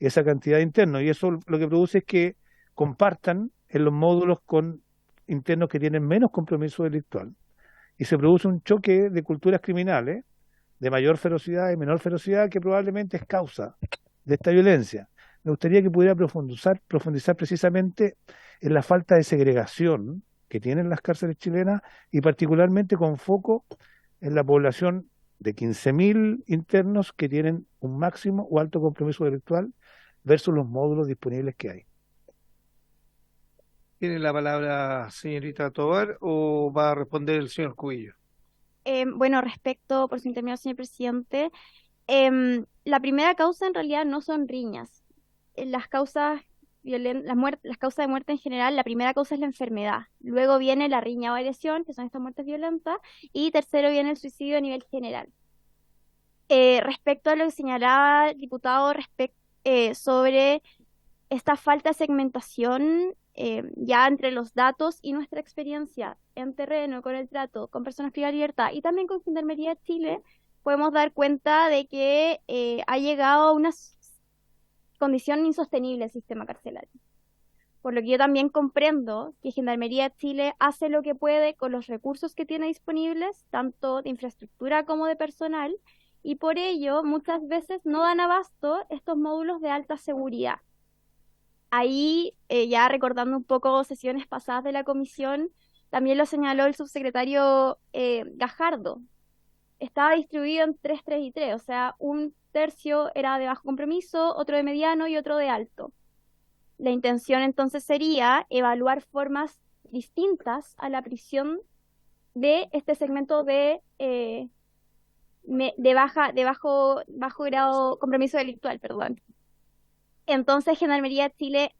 esa cantidad de internos, y eso lo que produce es que compartan en los módulos con internos que tienen menos compromiso delictual, y se produce un choque de culturas criminales de mayor ferocidad y menor ferocidad que probablemente es causa de esta violencia. Me gustaría que pudiera profundizar precisamente en la falta de segregación que tienen las cárceles chilenas, y particularmente con foco en la población de 15.000 internos que tienen un máximo o alto compromiso delictual versus los módulos disponibles que hay. ¿Tiene la palabra señorita Tovar o va a responder el señor Cubillo? Bueno, respecto, por su intermedio, señor presidente, la primera causa en realidad no son riñas. Las causas las causas de muerte en general, la primera causa es la enfermedad. Luego viene la riña o agresión, que son estas muertes violentas, y tercero viene el suicidio a nivel general. Respecto a lo que señalaba el diputado sobre esta falta de segmentación, ya entre los datos y nuestra experiencia en terreno con el trato con personas privadas de libertad y también con Gendarmería de Chile, podemos dar cuenta de que ha llegado a una condición insostenible el sistema carcelario. Por lo que yo también comprendo que Gendarmería de Chile hace lo que puede con los recursos que tiene disponibles, tanto de infraestructura como de personal, y por ello muchas veces no dan abasto estos módulos de alta seguridad. Ahí, ya recordando un poco sesiones pasadas de la comisión, también lo señaló el subsecretario Gajardo. Estaba distribuido en 3, 3 y 3, o sea, un tercio era de bajo compromiso, otro de mediano y otro de alto. La intención entonces sería evaluar formas distintas a la prisión de este segmento de bajo grado compromiso delictual, perdón. Entonces Gendarmería de Chile,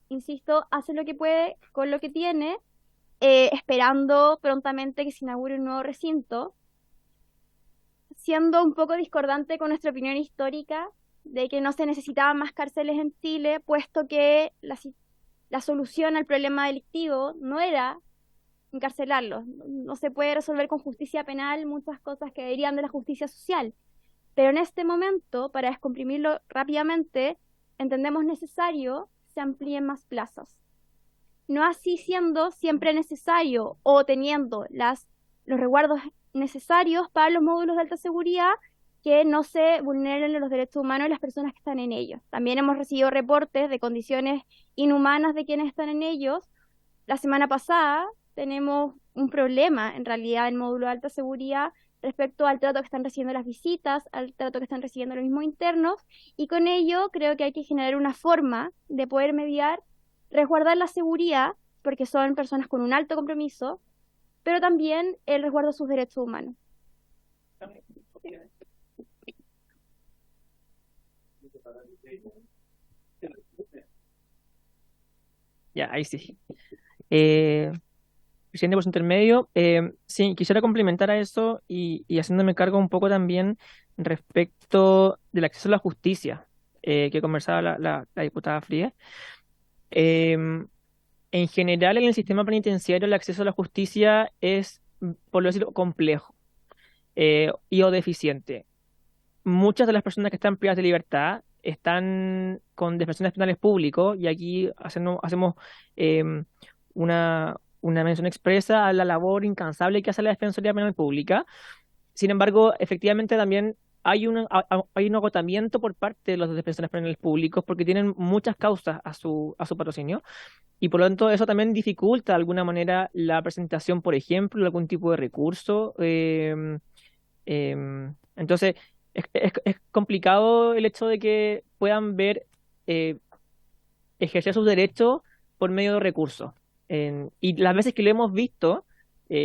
insisto, hace lo que puede con lo que tiene, esperando prontamente que se inaugure un nuevo recinto, siendo un poco discordante con nuestra opinión histórica de que no se necesitaban más cárceles en Chile, puesto que la solución al problema delictivo no era encarcelarlos. No se puede resolver con justicia penal muchas cosas que deberían de la justicia social. Pero en este momento, para descomprimirlo rápidamente, entendemos necesario se amplíen más plazas. No así siendo siempre necesario o teniendo los resguardos necesarios para los módulos de alta seguridad, que no se vulneren los derechos humanos de las personas que están en ellos. También hemos recibido reportes de condiciones inhumanas de quienes están en ellos. La semana pasada tenemos un problema, en realidad, en módulo de alta seguridad respecto al trato que están recibiendo las visitas, al trato que están recibiendo los mismos internos, y con ello creo que hay que generar una forma de poder mediar, resguardar la seguridad, porque son personas con un alto compromiso, pero también el resguardo de sus derechos humanos. Ya, ahí sí. Presidente, por su intermedio, sí, quisiera complementar a eso y haciéndome cargo un poco también respecto del acceso a la justicia, que conversaba la diputada Frías. En general, en el sistema penitenciario, el acceso a la justicia es, por lo decirlo, complejo y o deficiente. Muchas de las personas que están privadas de libertad están con defensores penales públicos, y aquí hacemos una mención expresa a la labor incansable que hace la Defensoría Penal Pública. Sin embargo, efectivamente también hay un agotamiento por parte de los defensores penales públicos, porque tienen muchas causas a su patrocinio, y por lo tanto eso también dificulta de alguna manera la presentación, por ejemplo, de algún tipo de recurso. Entonces, es complicado el hecho de que puedan ver ejercer sus derechos por medio de recursos. Y las veces que lo hemos visto,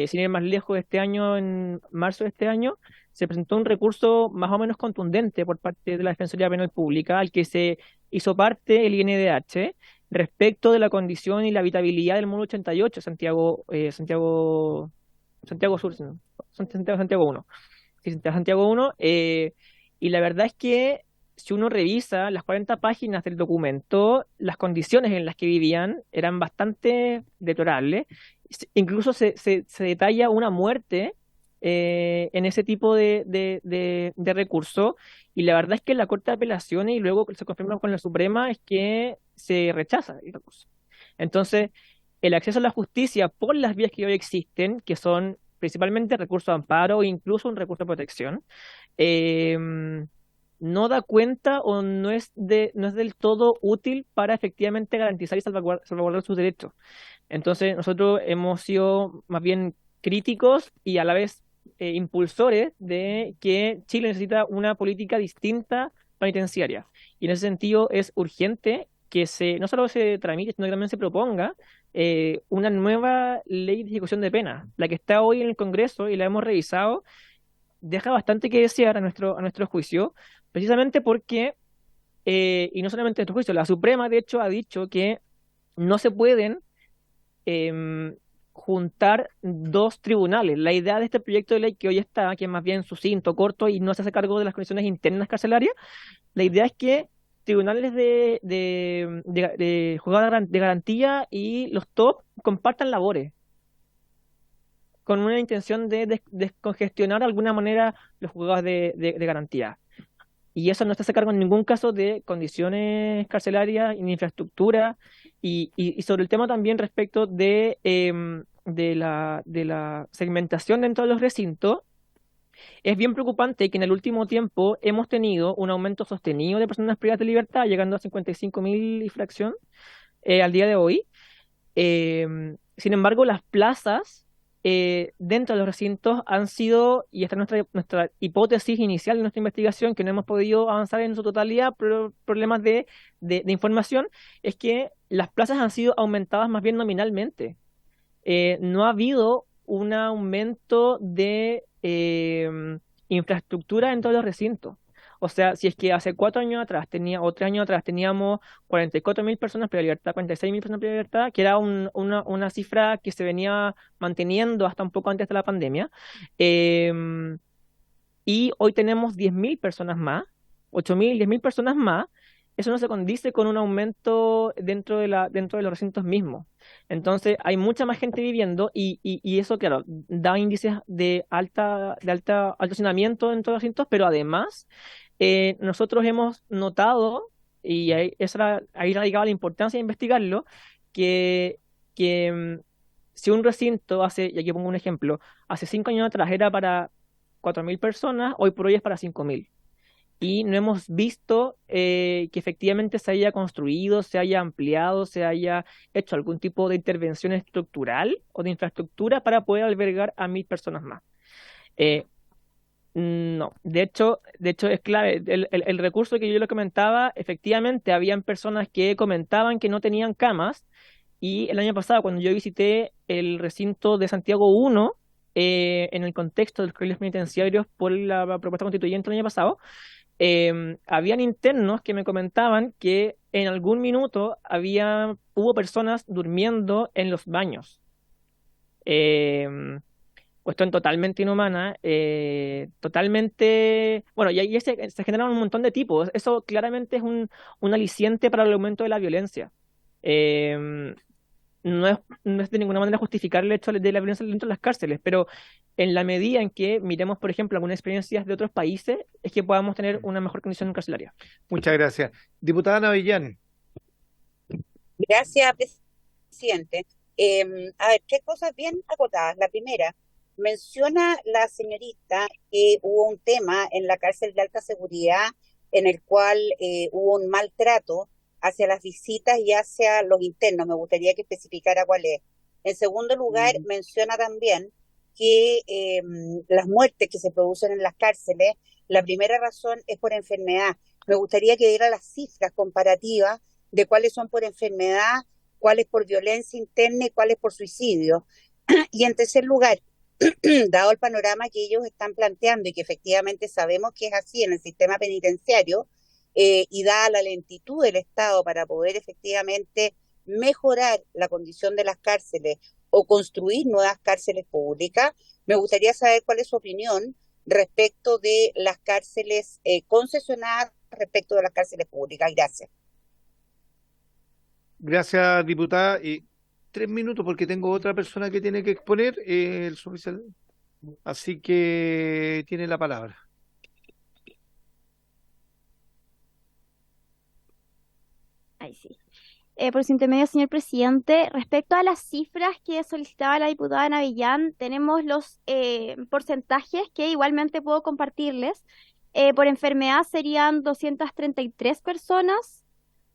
sin ir más lejos, este año, en marzo de este año, se presentó un recurso más o menos contundente por parte de la Defensoría Penal Pública, al que se hizo parte el INDH, respecto de la condición y la habitabilidad del módulo 88, Santiago Sur, ¿no? Santiago 1. Sí, Santiago 1. Y la verdad es que si uno revisa las 40 páginas del documento, las condiciones en las que vivían eran bastante deplorables. Incluso se detalla una muerte en ese tipo de recurso, y la verdad es que la Corte de Apelaciones, y luego se confirma con la Suprema, es que se rechaza el recurso. Entonces, el acceso a la justicia por las vías que hoy existen, que son principalmente recursos de amparo e incluso un recurso de protección, no da cuenta o no es del todo útil para efectivamente garantizar y salvaguardar sus derechos. Entonces, nosotros hemos sido más bien críticos y a la vez impulsores de que Chile necesita una política distinta penitenciaria. Y en ese sentido es urgente que no solo se tramite, sino que también se proponga una nueva ley de ejecución de pena. La que está hoy en el Congreso y la hemos revisado deja bastante que desear a nuestro juicio, precisamente porque, y no solamente a nuestro juicio, la Suprema de hecho ha dicho que no se pueden juntar dos tribunales. La idea de este proyecto de ley que hoy está, que es más bien sucinto, corto y no se hace cargo de las condiciones internas carcelarias, la idea es que tribunales de juzgados de garantía y los top compartan labores, con una intención de descongestionar de alguna manera los juzgados de garantía. Y eso no está a cargo en ningún caso de condiciones carcelarias ni infraestructura. Y sobre el tema también respecto de la segmentación dentro de los recintos, es bien preocupante que en el último tiempo hemos tenido un aumento sostenido de personas privadas de libertad, llegando a 55.000 y fracción al día de hoy. Sin embargo, las plazas dentro de los recintos han sido, y esta es nuestra hipótesis inicial de nuestra investigación, que no hemos podido avanzar en su totalidad por problemas de información, es que las plazas han sido aumentadas más bien nominalmente. No ha habido un aumento de infraestructura en todos los recintos. O sea, si es que hace 4 años atrás o 3 años atrás teníamos 44.000 personas privada de libertad, 46.000 personas privada de libertad, que era una cifra que se venía manteniendo hasta un poco antes de la pandemia, y hoy tenemos 10.000 personas más, 8.000, 10.000 personas más. Eso no se condice con un aumento dentro de los recintos mismos. Entonces, hay mucha más gente viviendo y eso, claro, da índices de alto hacinamiento dentro de los recintos, pero además, nosotros hemos notado, y ahí radicaba la importancia de investigarlo, que si un recinto y aquí pongo un ejemplo, hace 5 años atrás era para 4.000 personas, hoy por hoy es para 5.000. Y no hemos visto que efectivamente se haya construido, se haya ampliado, se haya hecho algún tipo de intervención estructural o de infraestructura para poder albergar a 1.000 personas más. No, de hecho es clave. El recurso que yo le comentaba, efectivamente habían personas que comentaban que no tenían camas, y el año pasado cuando yo visité el recinto de Santiago 1, en el contexto de los carriles penitenciarios por la propuesta constituyente el año pasado, habían internos que me comentaban que en algún minuto hubo personas durmiendo en los baños. Cuestión totalmente inhumana, totalmente... Bueno, y ahí se generan un montón de tipos. Eso claramente es un aliciente para el aumento de la violencia. No es de ninguna manera justificar el hecho de la violencia dentro de las cárceles, pero en la medida en que miremos, por ejemplo, algunas experiencias de otros países, es que podamos tener una mejor condición carcelaria. Muchas gracias. Diputada Navellán. Gracias, presidente. A ver, 3 cosas bien acotadas. La primera, menciona la señorita que hubo un tema en la cárcel de alta seguridad en el cual hubo un maltrato hacia las visitas y hacia los internos. Me gustaría que especificara cuál es. En segundo lugar, menciona también que las muertes que se producen en las cárceles, la primera razón es por enfermedad. Me gustaría que diera las cifras comparativas de cuáles son por enfermedad, cuáles por violencia interna y cuáles por suicidio. Y en tercer lugar, dado el panorama que ellos están planteando y que efectivamente sabemos que es así en el sistema penitenciario, y dada la lentitud del Estado para poder efectivamente mejorar la condición de las cárceles o construir nuevas cárceles públicas, me gustaría saber cuál es su opinión respecto de las cárceles concesionadas respecto de las cárceles públicas. Gracias. Gracias, diputada. 3 minutos porque tengo otra persona que tiene que exponer, el suboficial. Así que tiene la palabra. Ahí sí. Por su intermedio, señor presidente, respecto a las cifras que solicitaba la diputada Navillán, tenemos los porcentajes que igualmente puedo compartirles. Por enfermedad serían 233 personas,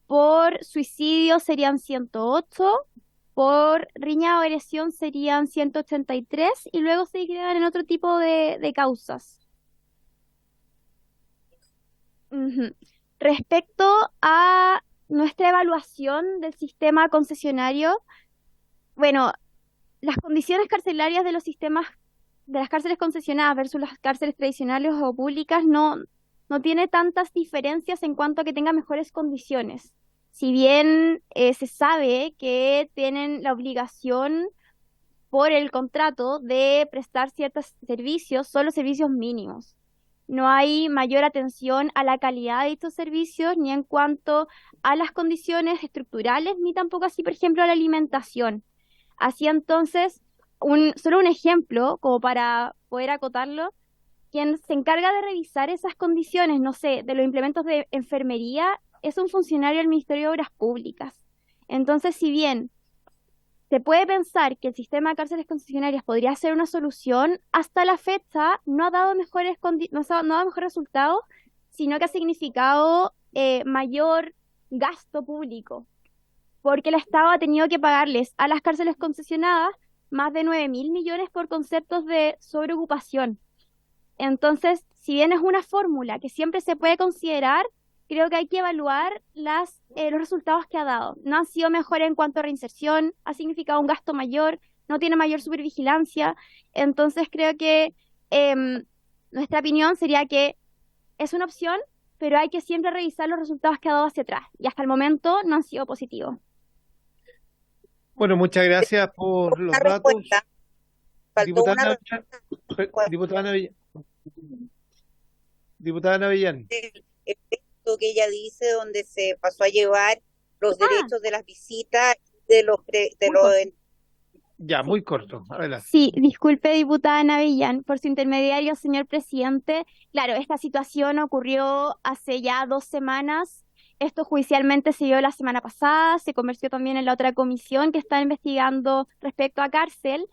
por suicidio serían 108, por riña o agresión serían 183 y luego se agregan en otro tipo de causas. Respecto a nuestra evaluación del sistema concesionario, bueno, las condiciones carcelarias de los sistemas, de las cárceles concesionadas versus las cárceles tradicionales o públicas no tiene tantas diferencias en cuanto a que tenga mejores condiciones. Si bien se sabe que tienen la obligación por el contrato de prestar ciertos servicios, solo servicios mínimos. No hay mayor atención a la calidad de estos servicios, ni en cuanto a las condiciones estructurales, ni tampoco así, por ejemplo, a la alimentación. Así entonces, solo un ejemplo, como para poder acotarlo, quien se encarga de revisar esas condiciones, no sé, de los implementos de enfermería, es un funcionario del Ministerio de Obras Públicas. Entonces, si bien se puede pensar que el sistema de cárceles concesionarias podría ser una solución, hasta la fecha no ha dado mejores resultados, sino que ha significado mayor gasto público, porque el Estado ha tenido que pagarles a las cárceles concesionadas más de 9.000 millones por conceptos de sobreocupación. Entonces, si bien es una fórmula que siempre se puede considerar, creo que hay que evaluar los resultados que ha dado. No han sido mejores en cuanto a reinserción, ha significado un gasto mayor, no tiene mayor supervigilancia. Entonces creo que nuestra opinión sería que es una opción, pero hay que siempre revisar los resultados que ha dado hacia atrás. Y hasta el momento no han sido positivos. Bueno, muchas gracias por los Una datos. respuesta. Faltó Diputada una Navillán. Diputada Navillán. Diputada Navillán. el efecto que ella dice, donde se pasó a llevar los derechos de las visitas de los Ya, muy corto. Adelante. Sí, disculpe, diputada Navillán, por su intermediario, señor presidente. Claro, esta situación ocurrió hace ya 2 semanas. Esto judicialmente se dio la semana pasada, se conversó también en la otra comisión que está investigando respecto a cárcel,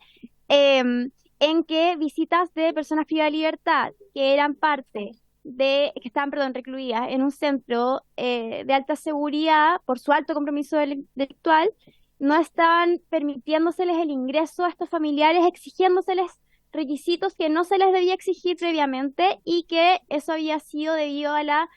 en que visitas de personas privadas de libertad que eran parte que estaban, recluidas en un centro de alta seguridad por su alto compromiso delictual, no estaban permitiéndoseles el ingreso a estos familiares, exigiéndoseles requisitos que no se les debía exigir previamente y que eso había sido debido a la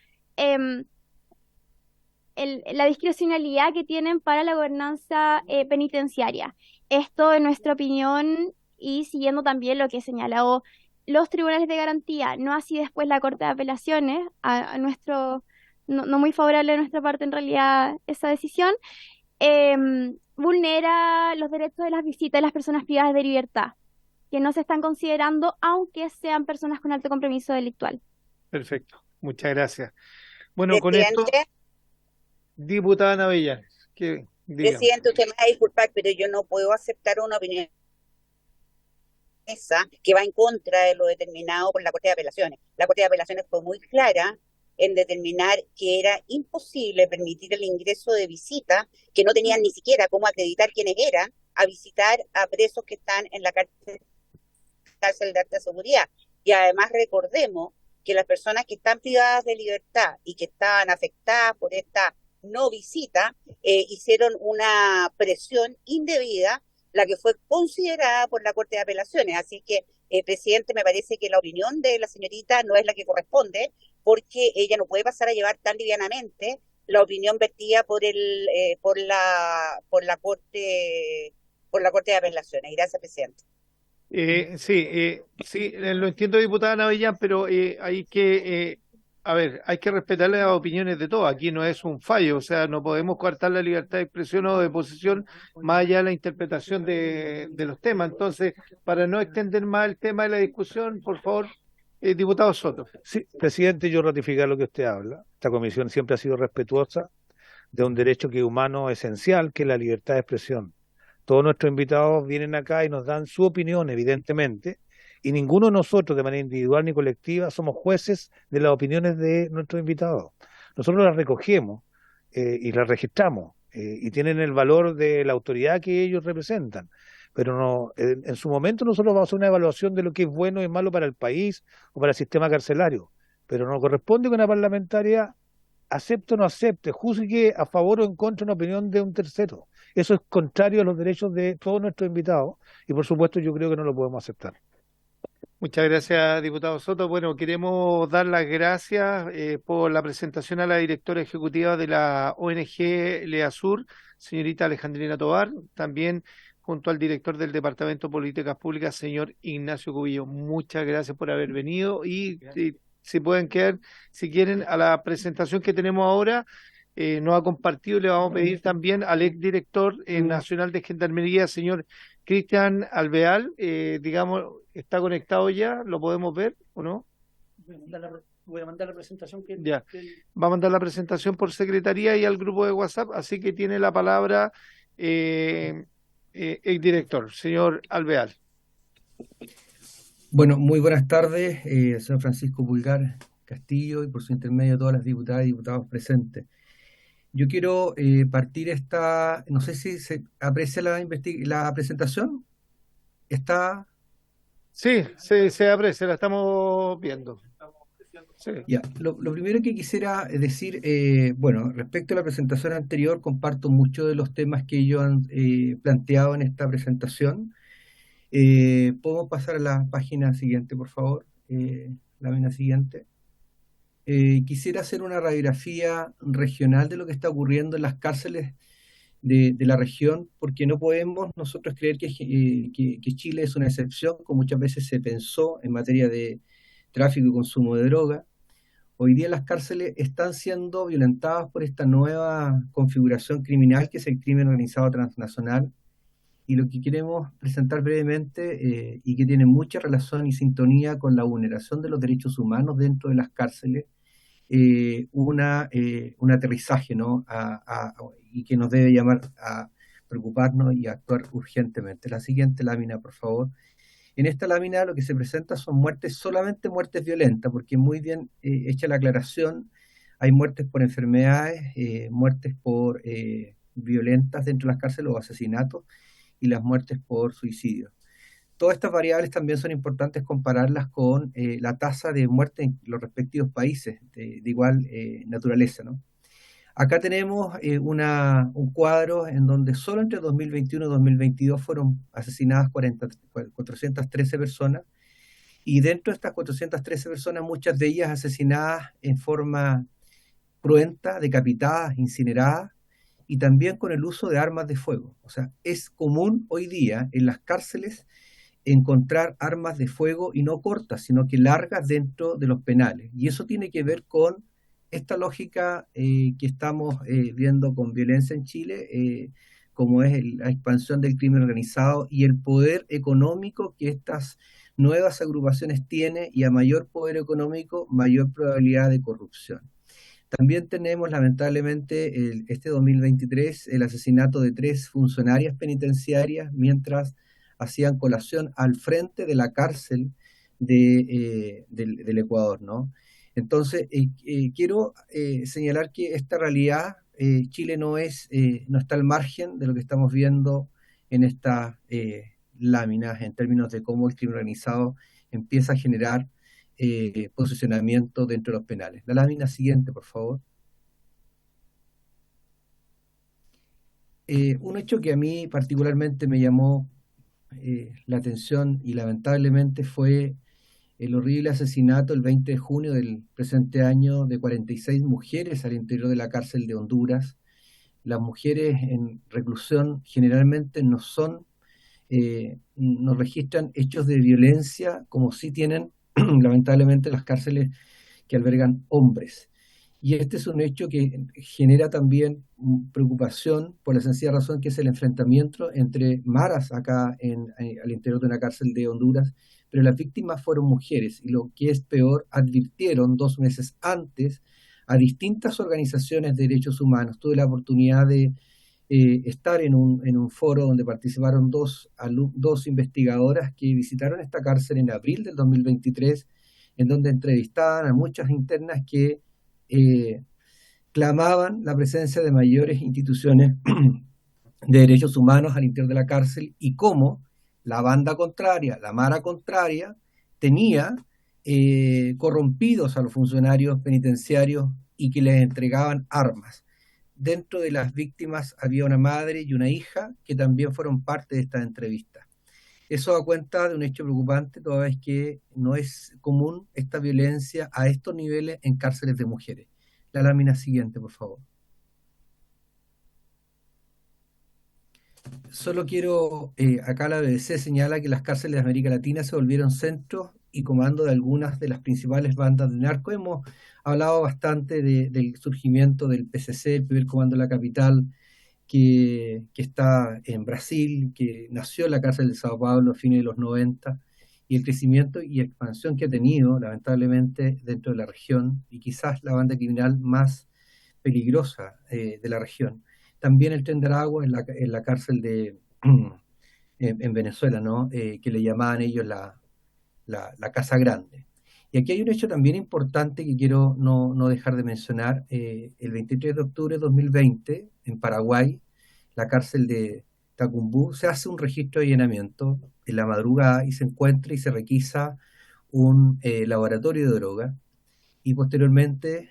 discrecionalidad que tienen para la gobernanza penitenciaria. Esto, en nuestra opinión, y siguiendo también lo que señaló los tribunales de garantía, no así después la Corte de Apelaciones, no muy favorable de nuestra parte en realidad esa decisión, vulnera los derechos de las visitas de las personas privadas de libertad, que no se están considerando aunque sean personas con alto compromiso delictual. Perfecto, muchas gracias. Bueno, con esto, Presidente, diputada Navillán, que diga. Presidente, usted me va a disculpar, pero yo no puedo aceptar una opinión esa que va en contra de lo determinado por la Corte de Apelaciones. La Corte de Apelaciones fue muy clara en determinar que era imposible permitir el ingreso de visitas que no tenían ni siquiera cómo acreditar quiénes eran, a visitar a presos que están en la cárcel de alta seguridad. Y además recordemos que las personas que están privadas de libertad y que estaban afectadas por esta no visita, hicieron una presión indebida, la que fue considerada por la Corte de Apelaciones. Así que, presidente, me parece que la opinión de la señorita no es la que corresponde, porque ella no puede pasar a llevar tan livianamente la opinión vertida por la Corte por la Corte de Apelaciones. Gracias, presidente. Sí, lo entiendo, diputada Navellán, pero hay que respetar las opiniones de todos. Aquí no es un fallo, o sea, no podemos coartar la libertad de expresión o de posición más allá de la interpretación de los temas. Entonces, para no extender más el tema de la discusión, por favor, diputado Soto. Sí, presidente, yo ratificar lo que usted habla. Esta comisión siempre ha sido respetuosa de un derecho que es humano esencial, que es la libertad de expresión. Todos nuestros invitados vienen acá y nos dan su opinión, evidentemente, y ninguno de nosotros, de manera individual ni colectiva, somos jueces de las opiniones de nuestros invitados. Nosotros las recogemos y las registramos y tienen el valor de la autoridad que ellos representan. Pero no, en su momento nosotros vamos a hacer una evaluación de lo que es bueno y malo para el país o para el sistema carcelario. Pero no corresponde que una parlamentaria acepte o no acepte, juzgue a favor o en contra una opinión de un tercero. Eso es contrario a los derechos de todos nuestros invitados y por supuesto yo creo que no lo podemos aceptar. Muchas gracias, diputado Soto. Bueno, queremos dar las gracias por la presentación a la directora ejecutiva de la ONG LEASUR, señorita Alejandrina Tovar, también junto al director del Departamento de Políticas Públicas, señor Ignacio Cubillo. Muchas gracias por haber venido y si pueden quedar, si quieren, a la presentación que tenemos ahora. Nos ha compartido, le vamos a pedir también al exdirector nacional de Gendarmería, señor Cristian Alvear, digamos, ¿está conectado ya? ¿Lo podemos ver o no? Voy a mandar la presentación Ya, va a mandar la presentación por secretaría y al grupo de WhatsApp, así que tiene la palabra exdirector, señor Alvear. Bueno, muy buenas tardes, señor Francisco Pulgar Castillo y por su intermedio todas las diputadas y diputados presentes. Yo quiero partir no sé si se aprecia la presentación. ¿Está? Sí, se aprecia, la estamos viendo. Sí. Ya, lo primero que quisiera decir, bueno, respecto a la presentación anterior, comparto muchos de los temas que ellos han planteado en esta presentación. ¿Podemos pasar a la página siguiente, por favor? La página siguiente. Quisiera hacer una radiografía regional de lo que está ocurriendo en las cárceles de la región, porque no podemos nosotros creer que Chile es una excepción, como muchas veces se pensó en materia de tráfico y consumo de droga. Hoy día las cárceles están siendo violentadas por esta nueva configuración criminal que es el crimen organizado transnacional, y lo que queremos presentar brevemente y que tiene mucha relación y sintonía con la vulneración de los derechos humanos dentro de las cárceles, un aterrizaje, ¿no? Y que nos debe llamar a preocuparnos y a actuar urgentemente. La siguiente lámina, por favor. En esta lámina lo que se presenta son muertes, solamente muertes violentas, porque muy bien hecha la aclaración, hay muertes por enfermedades, muertes por violentas dentro de las cárceles o asesinatos, y las muertes por suicidio. Todas estas variables también son importantes compararlas con la tasa de muerte en los respectivos países de igual naturaleza, ¿no? Acá tenemos un cuadro en donde solo entre 2021 y 2022 fueron asesinadas 413 personas, y dentro de estas 413 personas, muchas de ellas asesinadas en forma cruenta, decapitadas, incineradas, y también con el uso de armas de fuego. O sea, es común hoy día en las cárceles encontrar armas de fuego, y no cortas, sino que largas dentro de los penales. Y eso tiene que ver con esta lógica que estamos viendo con violencia en Chile, como es la expansión del crimen organizado y el poder económico que estas nuevas agrupaciones tienen, y a mayor poder económico, mayor probabilidad de corrupción. También tenemos, lamentablemente, este 2023, el asesinato de 3 funcionarias penitenciarias mientras hacían colación al frente de la cárcel del Ecuador, ¿no? Entonces, quiero señalar que esta realidad, Chile no está al margen de lo que estamos viendo en estas láminas en términos de cómo el crimen organizado empieza a generar posicionamiento dentro de los penales. La lámina siguiente, por favor. Un hecho que a mí particularmente me llamó la atención y lamentablemente fue el horrible asesinato el 20 de junio del presente año de 46 mujeres al interior de la cárcel de Honduras. Las mujeres en reclusión generalmente no son nos registran hechos de violencia como sí tienen lamentablemente las cárceles que albergan hombres. Y este es un hecho que genera también preocupación por la sencilla razón que es el enfrentamiento entre maras acá al interior de una cárcel de Honduras, pero las víctimas fueron mujeres y lo que es peor, advirtieron 2 meses antes a distintas organizaciones de derechos humanos. Tuve la oportunidad de estar en un foro donde participaron dos investigadoras que visitaron esta cárcel en abril del 2023, en donde entrevistaban a muchas internas que clamaban la presencia de mayores instituciones de derechos humanos al interior de la cárcel y cómo la banda contraria, la mara contraria, tenía corrompidos a los funcionarios penitenciarios y que les entregaban armas. Dentro de las víctimas había una madre y una hija que también fueron parte de esta entrevista. Eso da cuenta de un hecho preocupante, toda vez que no es común esta violencia a estos niveles en cárceles de mujeres. La lámina siguiente, por favor. Solo quiero, acá la BBC señala que las cárceles de América Latina se volvieron centros y comando de algunas de las principales bandas de narco. Hemos hablado bastante del surgimiento del PCC, el primer comando de la capital, que está en Brasil, que nació en la cárcel de Sao Paulo a fines de los 90, y el crecimiento y expansión que ha tenido, lamentablemente, dentro de la región, y quizás la banda criminal más peligrosa de la región. También el Tren de Aragua en la cárcel en Venezuela, ¿no? Que le llamaban ellos la Casa Grande. Y aquí hay un hecho también importante que quiero no dejar de mencionar. El 23 de octubre de 2020, en Paraguay, la cárcel de Tacumbú, se hace un registro de allanamiento en la madrugada y se encuentra y se requisa un laboratorio de droga, y posteriormente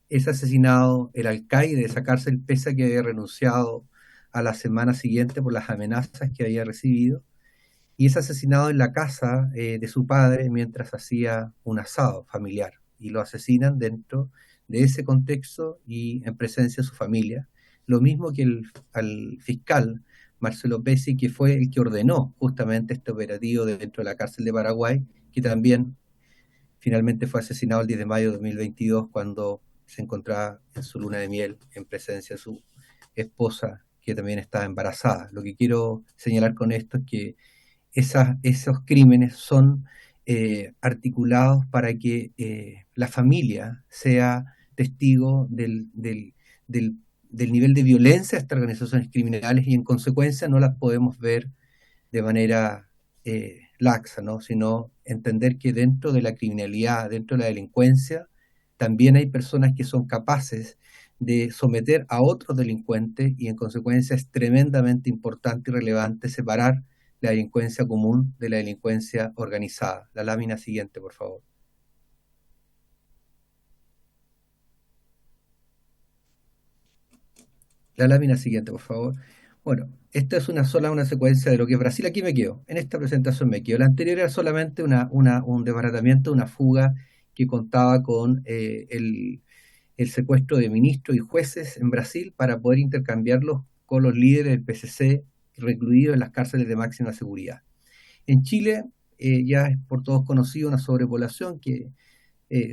es asesinado el alcaide de esa cárcel, pese a que había renunciado a la semana siguiente por las amenazas que había recibido, y es asesinado en la casa de su padre mientras hacía un asado familiar, y lo asesinan dentro de ese contexto y en presencia de su familia. Lo mismo que al fiscal Marcelo Pesci, que fue el que ordenó justamente este operativo dentro de la cárcel de Paraguay, que también finalmente fue asesinado el 10 de mayo de 2022 cuando se encontraba en su luna de miel en presencia de su esposa, que también estaba embarazada. Lo que quiero señalar con esto es que esos crímenes son articulados para que la familia sea testigo del nivel de violencia de estas organizaciones criminales, y en consecuencia no las podemos ver de manera laxa, ¿no? Sino entender que dentro de la criminalidad, dentro de la delincuencia, también hay personas que son capaces de someter a otros delincuentes, y en consecuencia es tremendamente importante y relevante separar la delincuencia común de la delincuencia organizada. La lámina siguiente, por favor. La lámina siguiente, por favor. Bueno, esta es una secuencia de lo que es Brasil. Aquí me quedo, en esta presentación me quedo. La anterior era solamente un desbaratamiento, una fuga que contaba con el secuestro de ministros y jueces en Brasil para poder intercambiarlos con los líderes del PCC recluidos en las cárceles de máxima seguridad. En Chile ya es por todos conocido una sobrepoblación que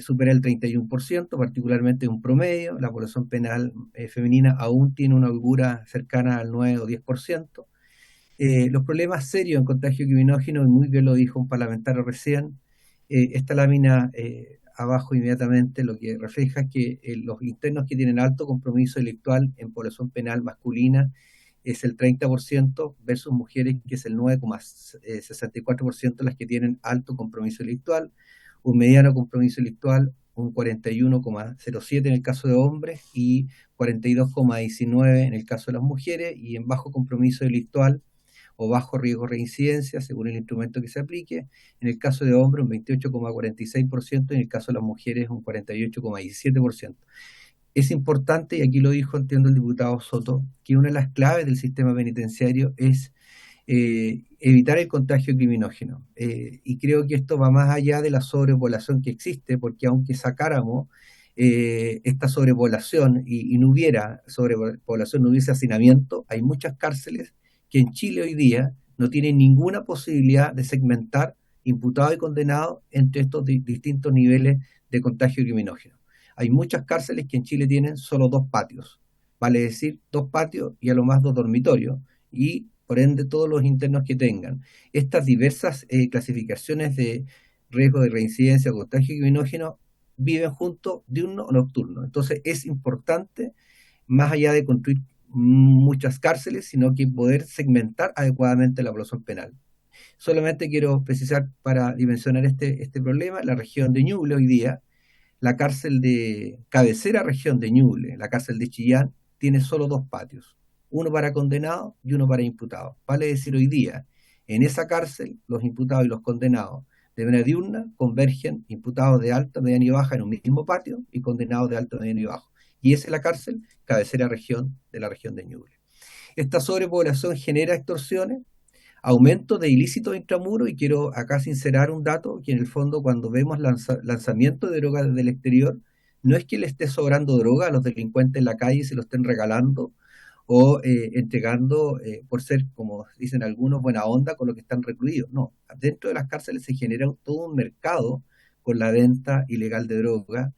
supera el 31%, particularmente un promedio. La población penal femenina aún tiene una holgura cercana al 9 o 10%. Los problemas serios en contagio criminógeno, y muy bien lo dijo un parlamentario recién, esta lámina abajo inmediatamente lo que refleja es que los internos que tienen alto compromiso intelectual en población penal masculina es el 30% versus mujeres, que es el 9,64% las que tienen alto compromiso intelectual, un mediano compromiso intelectual, un 41,07% en el caso de hombres y 42,19% en el caso de las mujeres, y en bajo compromiso intelectual o bajo riesgo de reincidencia, según el instrumento que se aplique, en el caso de hombres un 28,46%, en el caso de las mujeres un 48,17%. Es importante, y aquí lo dijo, entiendo, el diputado Soto, que una de las claves del sistema penitenciario es evitar el contagio criminógeno. Y creo que esto va más allá de la sobrepoblación que existe, porque aunque sacáramos esta sobrepoblación y no hubiera sobrepoblación, no hubiese hacinamiento, hay muchas cárceles que en Chile hoy día no tiene ninguna posibilidad de segmentar imputados y condenados entre estos distintos niveles de contagio criminógeno. Hay muchas cárceles que en Chile tienen solo 2 patios, vale decir 2 patios y a lo más 2 dormitorios, y por ende todos los internos que tengan estas diversas clasificaciones de riesgo de reincidencia o contagio criminógeno viven juntos diurno o nocturno. Entonces es importante, más allá de construir muchas cárceles, sino que poder segmentar adecuadamente la población penal. Solamente quiero precisar para dimensionar este problema, la región de Ñuble hoy día, la cárcel de cabecera región de Ñuble, la cárcel de Chillán, tiene solo 2 patios, uno para condenados y uno para imputados. Vale decir, hoy día, en esa cárcel, los imputados y los condenados de manera diurna convergen, imputados de alta, mediana y baja en un mismo patio y condenados de alto, mediano y bajo. Y esa es la cárcel cabecera región de la región de Ñuble. Esta sobrepoblación genera extorsiones, aumento de ilícitos intramuros, y quiero acá sincerar un dato, que en el fondo cuando vemos lanzamiento de droga desde el exterior, no es que le esté sobrando droga a los delincuentes en la calle y se lo estén regalando o entregando por ser, como dicen algunos, buena onda con lo que están recluidos. No, dentro de las cárceles se genera todo un mercado con la venta ilegal de droga,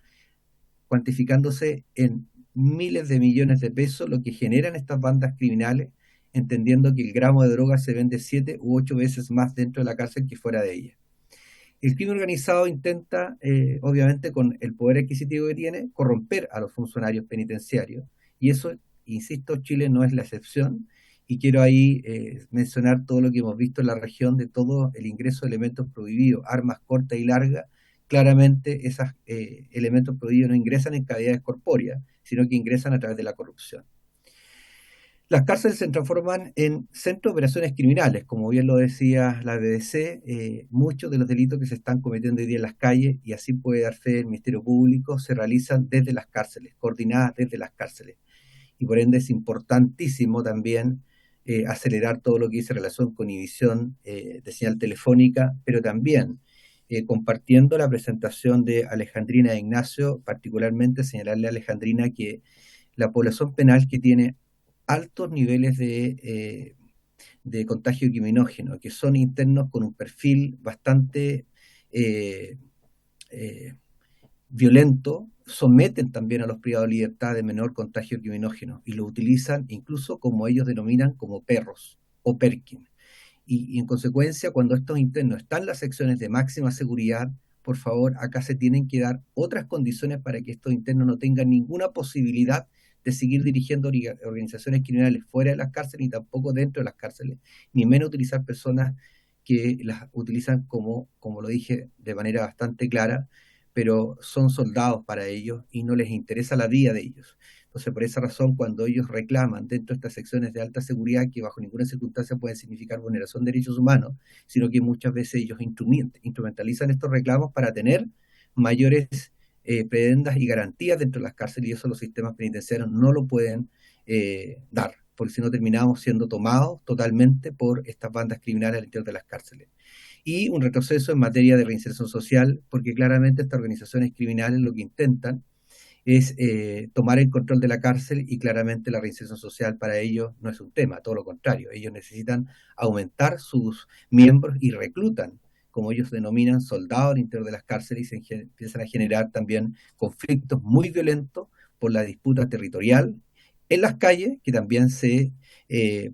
cuantificándose en miles de millones de pesos lo que generan estas bandas criminales, entendiendo que el gramo de droga se vende 7 u 8 veces más dentro de la cárcel que fuera de ella. El crimen organizado intenta, obviamente con el poder adquisitivo que tiene, corromper a los funcionarios penitenciarios, y eso, insisto, Chile no es la excepción, y quiero ahí mencionar todo lo que hemos visto en la región de todo el ingreso de elementos prohibidos, armas cortas y largas. Claramente esos elementos prohibidos no ingresan en cavidades corpóreas, sino que ingresan a través de la corrupción. Las cárceles se transforman en centros de operaciones criminales, como bien lo decía la BBC, muchos de los delitos que se están cometiendo hoy día en las calles, y así puede dar fe el Ministerio Público, se realizan desde las cárceles, coordinadas desde las cárceles. Y por ende es importantísimo también acelerar todo lo que dice relación con inhibición de señal telefónica, pero también compartiendo la presentación de Alejandrina e Ignacio, particularmente señalarle a Alejandrina que la población penal que tiene altos niveles de contagio criminógeno, que son internos con un perfil bastante violento, someten también a los privados de libertad de menor contagio criminógeno y lo utilizan incluso, como ellos denominan, como perros o perkin. Y en consecuencia, cuando estos internos están en las secciones de máxima seguridad, por favor, acá se tienen que dar otras condiciones para que estos internos no tengan ninguna posibilidad de seguir dirigiendo organizaciones criminales fuera de las cárceles, ni tampoco dentro de las cárceles, ni menos utilizar personas que las utilizan como lo dije de manera bastante clara, pero son soldados para ellos y no les interesa la vida de ellos. Entonces, por esa razón, cuando ellos reclaman dentro de estas secciones de alta seguridad, que bajo ninguna circunstancia pueden significar vulneración de derechos humanos, sino que muchas veces ellos instrumentalizan estos reclamos para tener mayores prebendas y garantías dentro de las cárceles, y eso los sistemas penitenciarios no lo pueden dar, porque si no terminamos siendo tomados totalmente por estas bandas criminales al interior de las cárceles. Y un retroceso en materia de reinserción social, porque claramente estas organizaciones criminales lo que intentan es tomar el control de la cárcel, y claramente la reinserción social para ellos no es un tema, todo lo contrario, ellos necesitan aumentar sus miembros y reclutan, como ellos denominan, soldados al interior de las cárceles, y se empiezan a generar también conflictos muy violentos por la disputa territorial en las calles, que también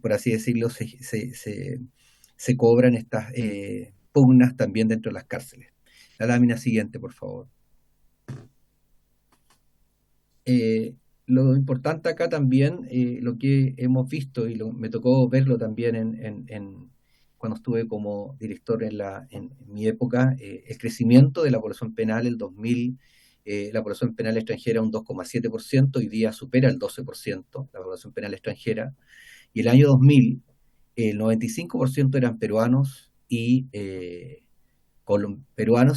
por así decirlo, se cobran estas pugnas también dentro de las cárceles. La lámina siguiente, por favor. Lo importante acá también, lo que hemos visto, y me tocó verlo también cuando estuve como director en mi época, el crecimiento de la población penal. El 2000, la población penal extranjera un 2,7%, hoy día supera el 12%, la población penal extranjera, y el año 2000, el 95% eran peruanos y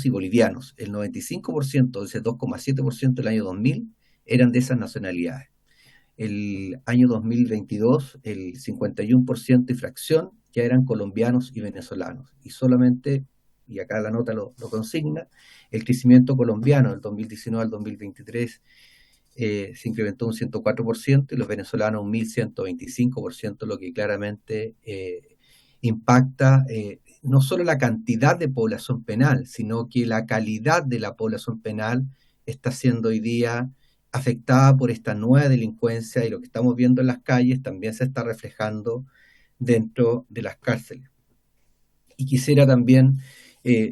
bolivianos. El 95% de ese 2,7% del año 2000 eran de esas nacionalidades. El año 2022, el 51% y fracción ya eran colombianos y venezolanos. Y solamente, y acá la nota lo consigna, el crecimiento colombiano del 2019 al 2023 se incrementó un 104% y los venezolanos un 1.125%, lo que claramente impacta no solo la cantidad de población penal, sino que la calidad de la población penal está siendo hoy día afectada por esta nueva delincuencia, y lo que estamos viendo en las calles también se está reflejando dentro de las cárceles. Y quisiera también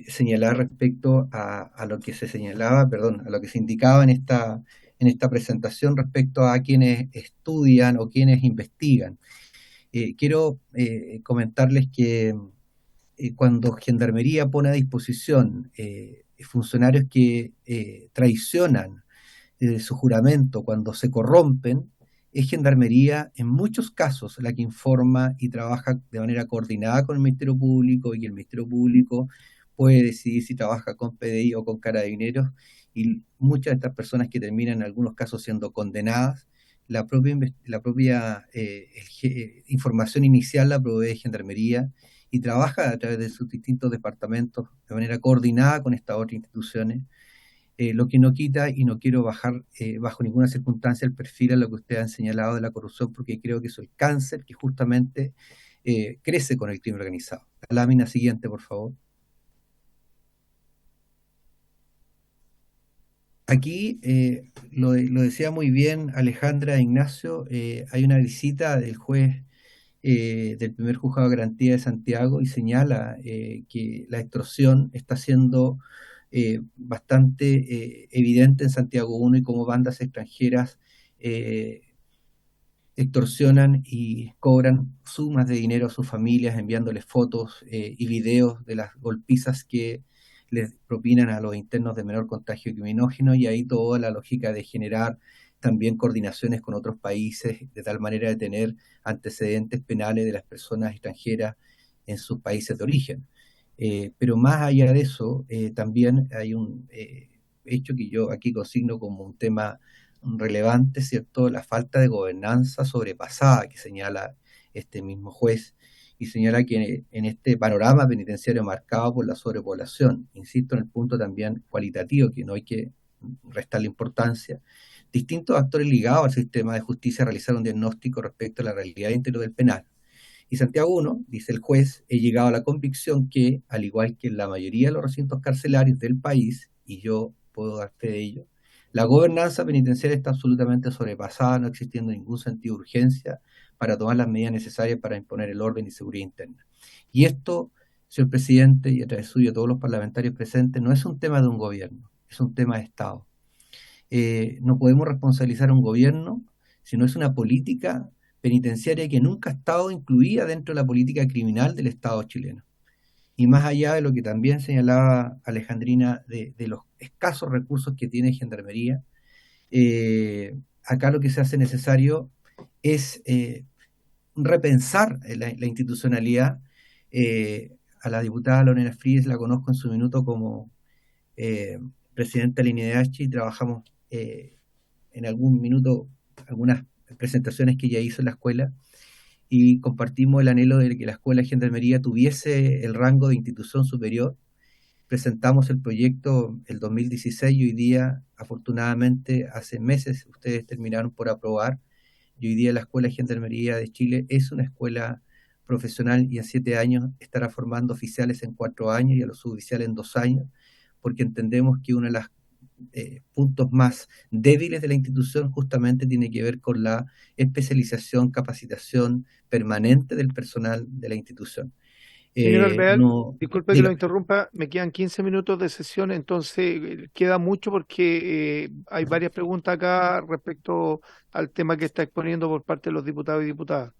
señalar respecto a lo que se señalaba, perdón, a lo que se indicaba en esta presentación respecto a quienes estudian o quienes investigan. Quiero comentarles que cuando Gendarmería pone a disposición funcionarios que traicionan su juramento, cuando se corrompen, es Gendarmería en muchos casos la que informa y trabaja de manera coordinada con el Ministerio Público, y el Ministerio Público puede decidir si trabaja con PDI o con Carabineros, y muchas de estas personas que terminan en algunos casos siendo condenadas, la propia información inicial la provee Gendarmería y trabaja a través de sus distintos departamentos de manera coordinada con estas otras instituciones. Lo que no quita, y no quiero bajar bajo ninguna circunstancia el perfil a lo que ustedes han señalado de la corrupción, porque creo que es el cáncer que justamente crece con el crimen organizado. La lámina siguiente, por favor. Aquí, lo decía muy bien Alejandra e Ignacio, hay una visita del juez del primer juzgado de garantía de Santiago, y señala que la extorsión está siendo bastante evidente en Santiago 1, y cómo bandas extranjeras extorsionan y cobran sumas de dinero a sus familias, enviándoles fotos y videos de las golpizas que les propinan a los internos de menor contagio criminógeno, y ahí toda la lógica de generar también coordinaciones con otros países, de tal manera de tener antecedentes penales de las personas extranjeras en sus países de origen. Pero más allá de eso, también hay un hecho que yo aquí consigno como un tema relevante, ¿cierto? La falta de gobernanza sobrepasada que señala este mismo juez, y señala que en este panorama penitenciario marcado por la sobrepoblación, insisto en el punto también cualitativo, que no hay que restarle importancia, distintos actores ligados al sistema de justicia realizaron un diagnóstico respecto a la realidad interior del penal. Y Santiago 1, dice el juez, he llegado a la convicción que, al igual que en la mayoría de los recintos carcelarios del país, y yo puedo dar fe de ello, la gobernanza penitenciaria está absolutamente sobrepasada, no existiendo ningún sentido de urgencia para tomar las medidas necesarias para imponer el orden y seguridad interna. Y esto, señor presidente, y a través suyo todos los parlamentarios presentes, no es un tema de un gobierno, es un tema de Estado. No podemos responsabilizar a un gobierno si no es una política penitenciaria que nunca ha estado incluida dentro de la política criminal del Estado chileno. Y más allá de lo que también señalaba Alejandrina de los escasos recursos que tiene Gendarmería, acá lo que se hace necesario es repensar la institucionalidad. A la diputada Lorena Fríes la conozco en su minuto como presidenta de la INEDH, y trabajamos en algún minuto algunas presentaciones que ella hizo en la escuela, y compartimos el anhelo de que la Escuela de Gendarmería tuviese el rango de institución superior. Presentamos el proyecto el 2016 y hoy día, afortunadamente, hace meses ustedes terminaron por aprobar, y hoy día la Escuela de Gendarmería de Chile es una escuela profesional, y en 7 años estará formando oficiales en 4 años y a los suboficiales en 2 años, porque entendemos que uno de los puntos más débiles de la institución justamente tiene que ver con la especialización, capacitación permanente del personal de la institución. Señor Alvear, No, disculpe que diga. lo interrumpa, me quedan 15 minutos de sesión, entonces queda mucho porque hay varias preguntas acá respecto al tema que está exponiendo por parte de los diputados y diputadas.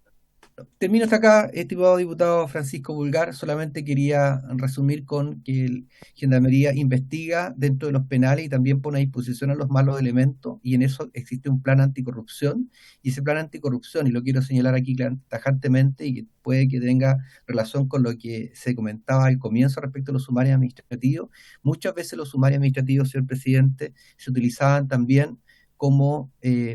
Termino hasta acá, estimado diputado Francisco Bulgar. Solamente quería resumir con que el Gendarmería investiga dentro de los penales y también pone a disposición a los malos elementos, y en eso existe un plan anticorrupción, y ese plan anticorrupción, y lo quiero señalar aquí tajantemente, y que puede que tenga relación con lo que se comentaba al comienzo respecto a los sumarios administrativos. Muchas veces los sumarios administrativos, señor presidente, se utilizaban también como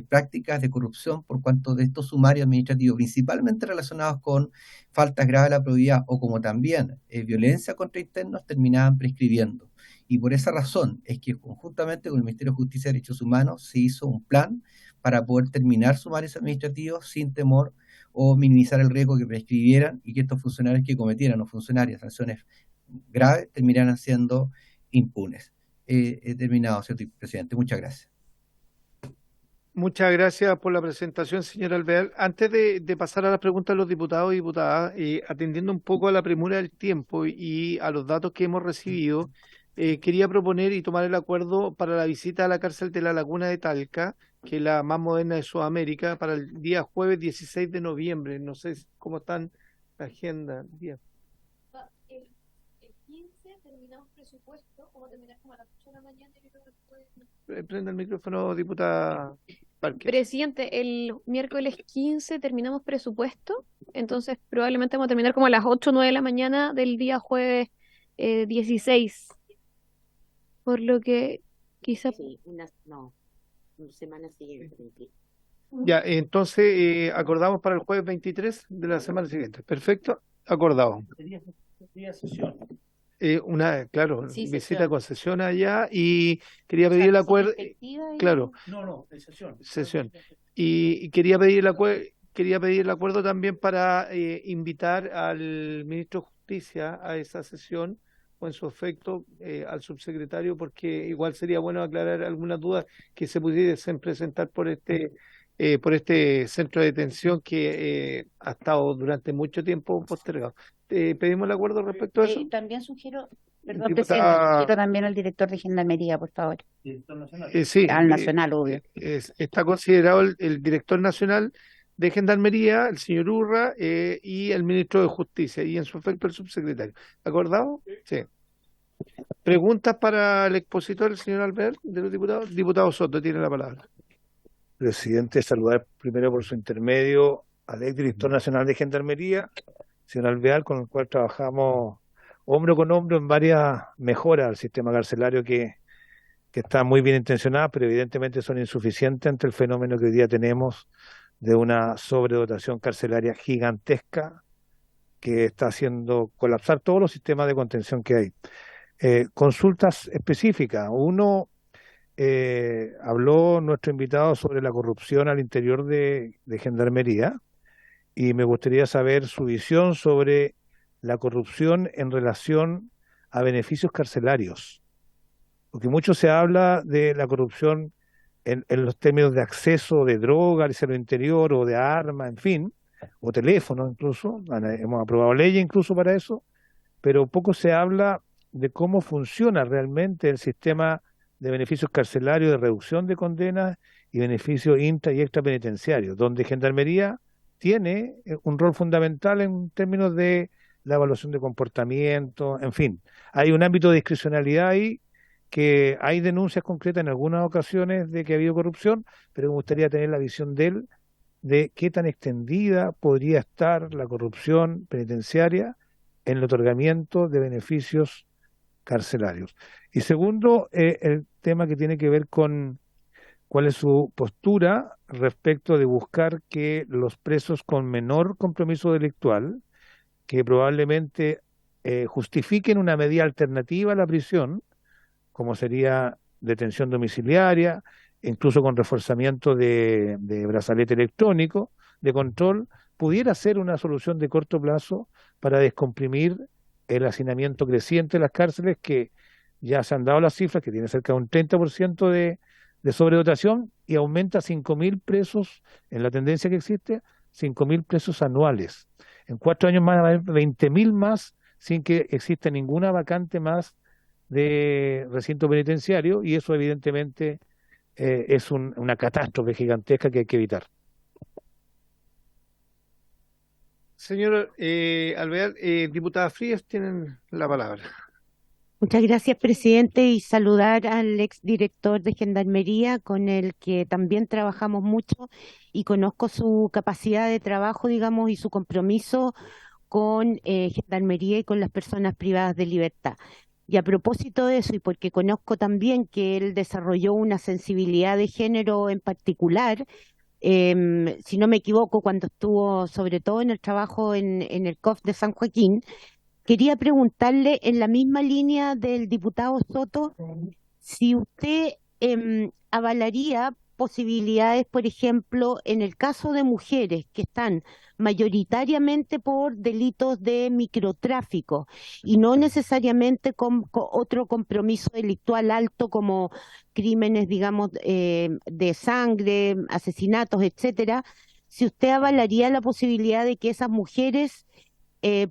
prácticas de corrupción, por cuanto de estos sumarios administrativos, principalmente relacionados con faltas graves a la probidad o como también violencia contra internos, terminaban prescribiendo. Y por esa razón es que conjuntamente con el Ministerio de Justicia y Derechos Humanos se hizo un plan para poder terminar sumarios administrativos sin temor o minimizar el riesgo que prescribieran y que estos funcionarios que cometieran o funcionarias sanciones graves terminaran siendo impunes. He terminado, señor presidente. Muchas gracias. Muchas gracias por la presentación, señor Alvear. Antes de pasar a las preguntas de los diputados y diputadas, atendiendo un poco a la premura del tiempo y a los datos que hemos recibido, quería proponer y tomar el acuerdo para la visita a la cárcel de la Laguna de Talca, que es la más moderna de Sudamérica, para el día jueves 16 de noviembre. No sé cómo están la agenda. El 15 terminamos presupuesto, como terminar como a las 8 de la mañana. Prenda el micrófono, diputada Parque. Presidente, el miércoles 15 terminamos presupuesto, entonces probablemente vamos a terminar como a las 8 o 9 de la mañana del día jueves 16. Por lo que quizás... Sí, una semana siguiente. Ya, entonces acordamos para el jueves 23 de la semana siguiente. Perfecto, acordado. Sería sesión. Claro, Sí, visita sesión. con sesión allá y quería pedir el acuerdo, claro, No, en sesión. sesión. Y quería pedir el acuerdo también para invitar al ministro de Justicia a esa sesión o en su efecto al subsecretario, porque igual sería bueno aclarar algunas dudas que se pudiesen presentar por este centro de detención que ha estado durante mucho tiempo postergado. ¿Pedimos el acuerdo respecto a eso? También sugiero, perdón, Diputada- presidente, sugiero también al director de Gendarmería, por favor. Director nacional. Sí, Al nacional, obvio. está considerado el director nacional de Gendarmería, el señor Urra, y el ministro de Justicia, y en su efecto el subsecretario. ¿Acordado? Sí. ¿Preguntas para el expositor, el señor Albert, de los diputados? Diputado Soto, tiene la palabra. Presidente, saludar primero por su intermedio al exdirector nacional de Gendarmería, señor Alvear, con el cual trabajamos hombro con hombro en varias mejoras al sistema carcelario que están muy bien intencionadas, pero evidentemente son insuficientes ante el fenómeno que hoy día tenemos de una sobredotación carcelaria gigantesca que está haciendo colapsar todos los sistemas de contención que hay. Consultas específicas. Uno, habló nuestro invitado sobre la corrupción al interior de Gendarmería y me gustaría saber su visión sobre la corrupción en relación a beneficios carcelarios. Porque mucho se habla de la corrupción en los términos de acceso de droga hacia lo interior o de armas, en fin, o teléfonos incluso. Hemos aprobado leyes incluso para eso, pero poco se habla de cómo funciona realmente el sistema de beneficios carcelarios, de reducción de condenas y beneficios intra y extrapenitenciarios, donde Gendarmería tiene un rol fundamental en términos de la evaluación de comportamiento, en fin. Hay un ámbito de discrecionalidad ahí, que hay denuncias concretas en algunas ocasiones de que ha habido corrupción, pero me gustaría tener la visión de él de qué tan extendida podría estar la corrupción penitenciaria en el otorgamiento de beneficios carcelarios. Y segundo, el tema que tiene que ver con cuál es su postura respecto de buscar que los presos con menor compromiso delictual, que probablemente justifiquen una medida alternativa a la prisión, como sería detención domiciliaria, incluso con reforzamiento de brazalete electrónico, de control, pudiera ser una solución de corto plazo para descomprimir el hacinamiento creciente de las cárceles, que ya se han dado las cifras, que tiene cerca de un 30% de sobredotación y aumenta 5.000 presos, en la tendencia que existe, 5.000 presos anuales. En 4 años más, 20.000 más, sin que exista ninguna vacante más de recinto penitenciario, y eso evidentemente es una catástrofe gigantesca que hay que evitar. Señor Alvear, diputada Frías, tienen la palabra. Muchas gracias, presidente, y saludar al exdirector de Gendarmería, con el que también trabajamos mucho y conozco su capacidad de trabajo, digamos, y su compromiso con Gendarmería y con las personas privadas de libertad. Y a propósito de eso, y porque conozco también que él desarrolló una sensibilidad de género en particular, si no me equivoco, cuando estuvo sobre todo en el trabajo en el COF de San Joaquín, quería preguntarle en la misma línea del diputado Soto, si usted avalaría posibilidades, por ejemplo, en el caso de mujeres que están mayoritariamente por delitos de microtráfico y no necesariamente con otro compromiso delictual alto como crímenes, digamos, de sangre, asesinatos, etcétera, si usted avalaría la posibilidad de que esas mujeres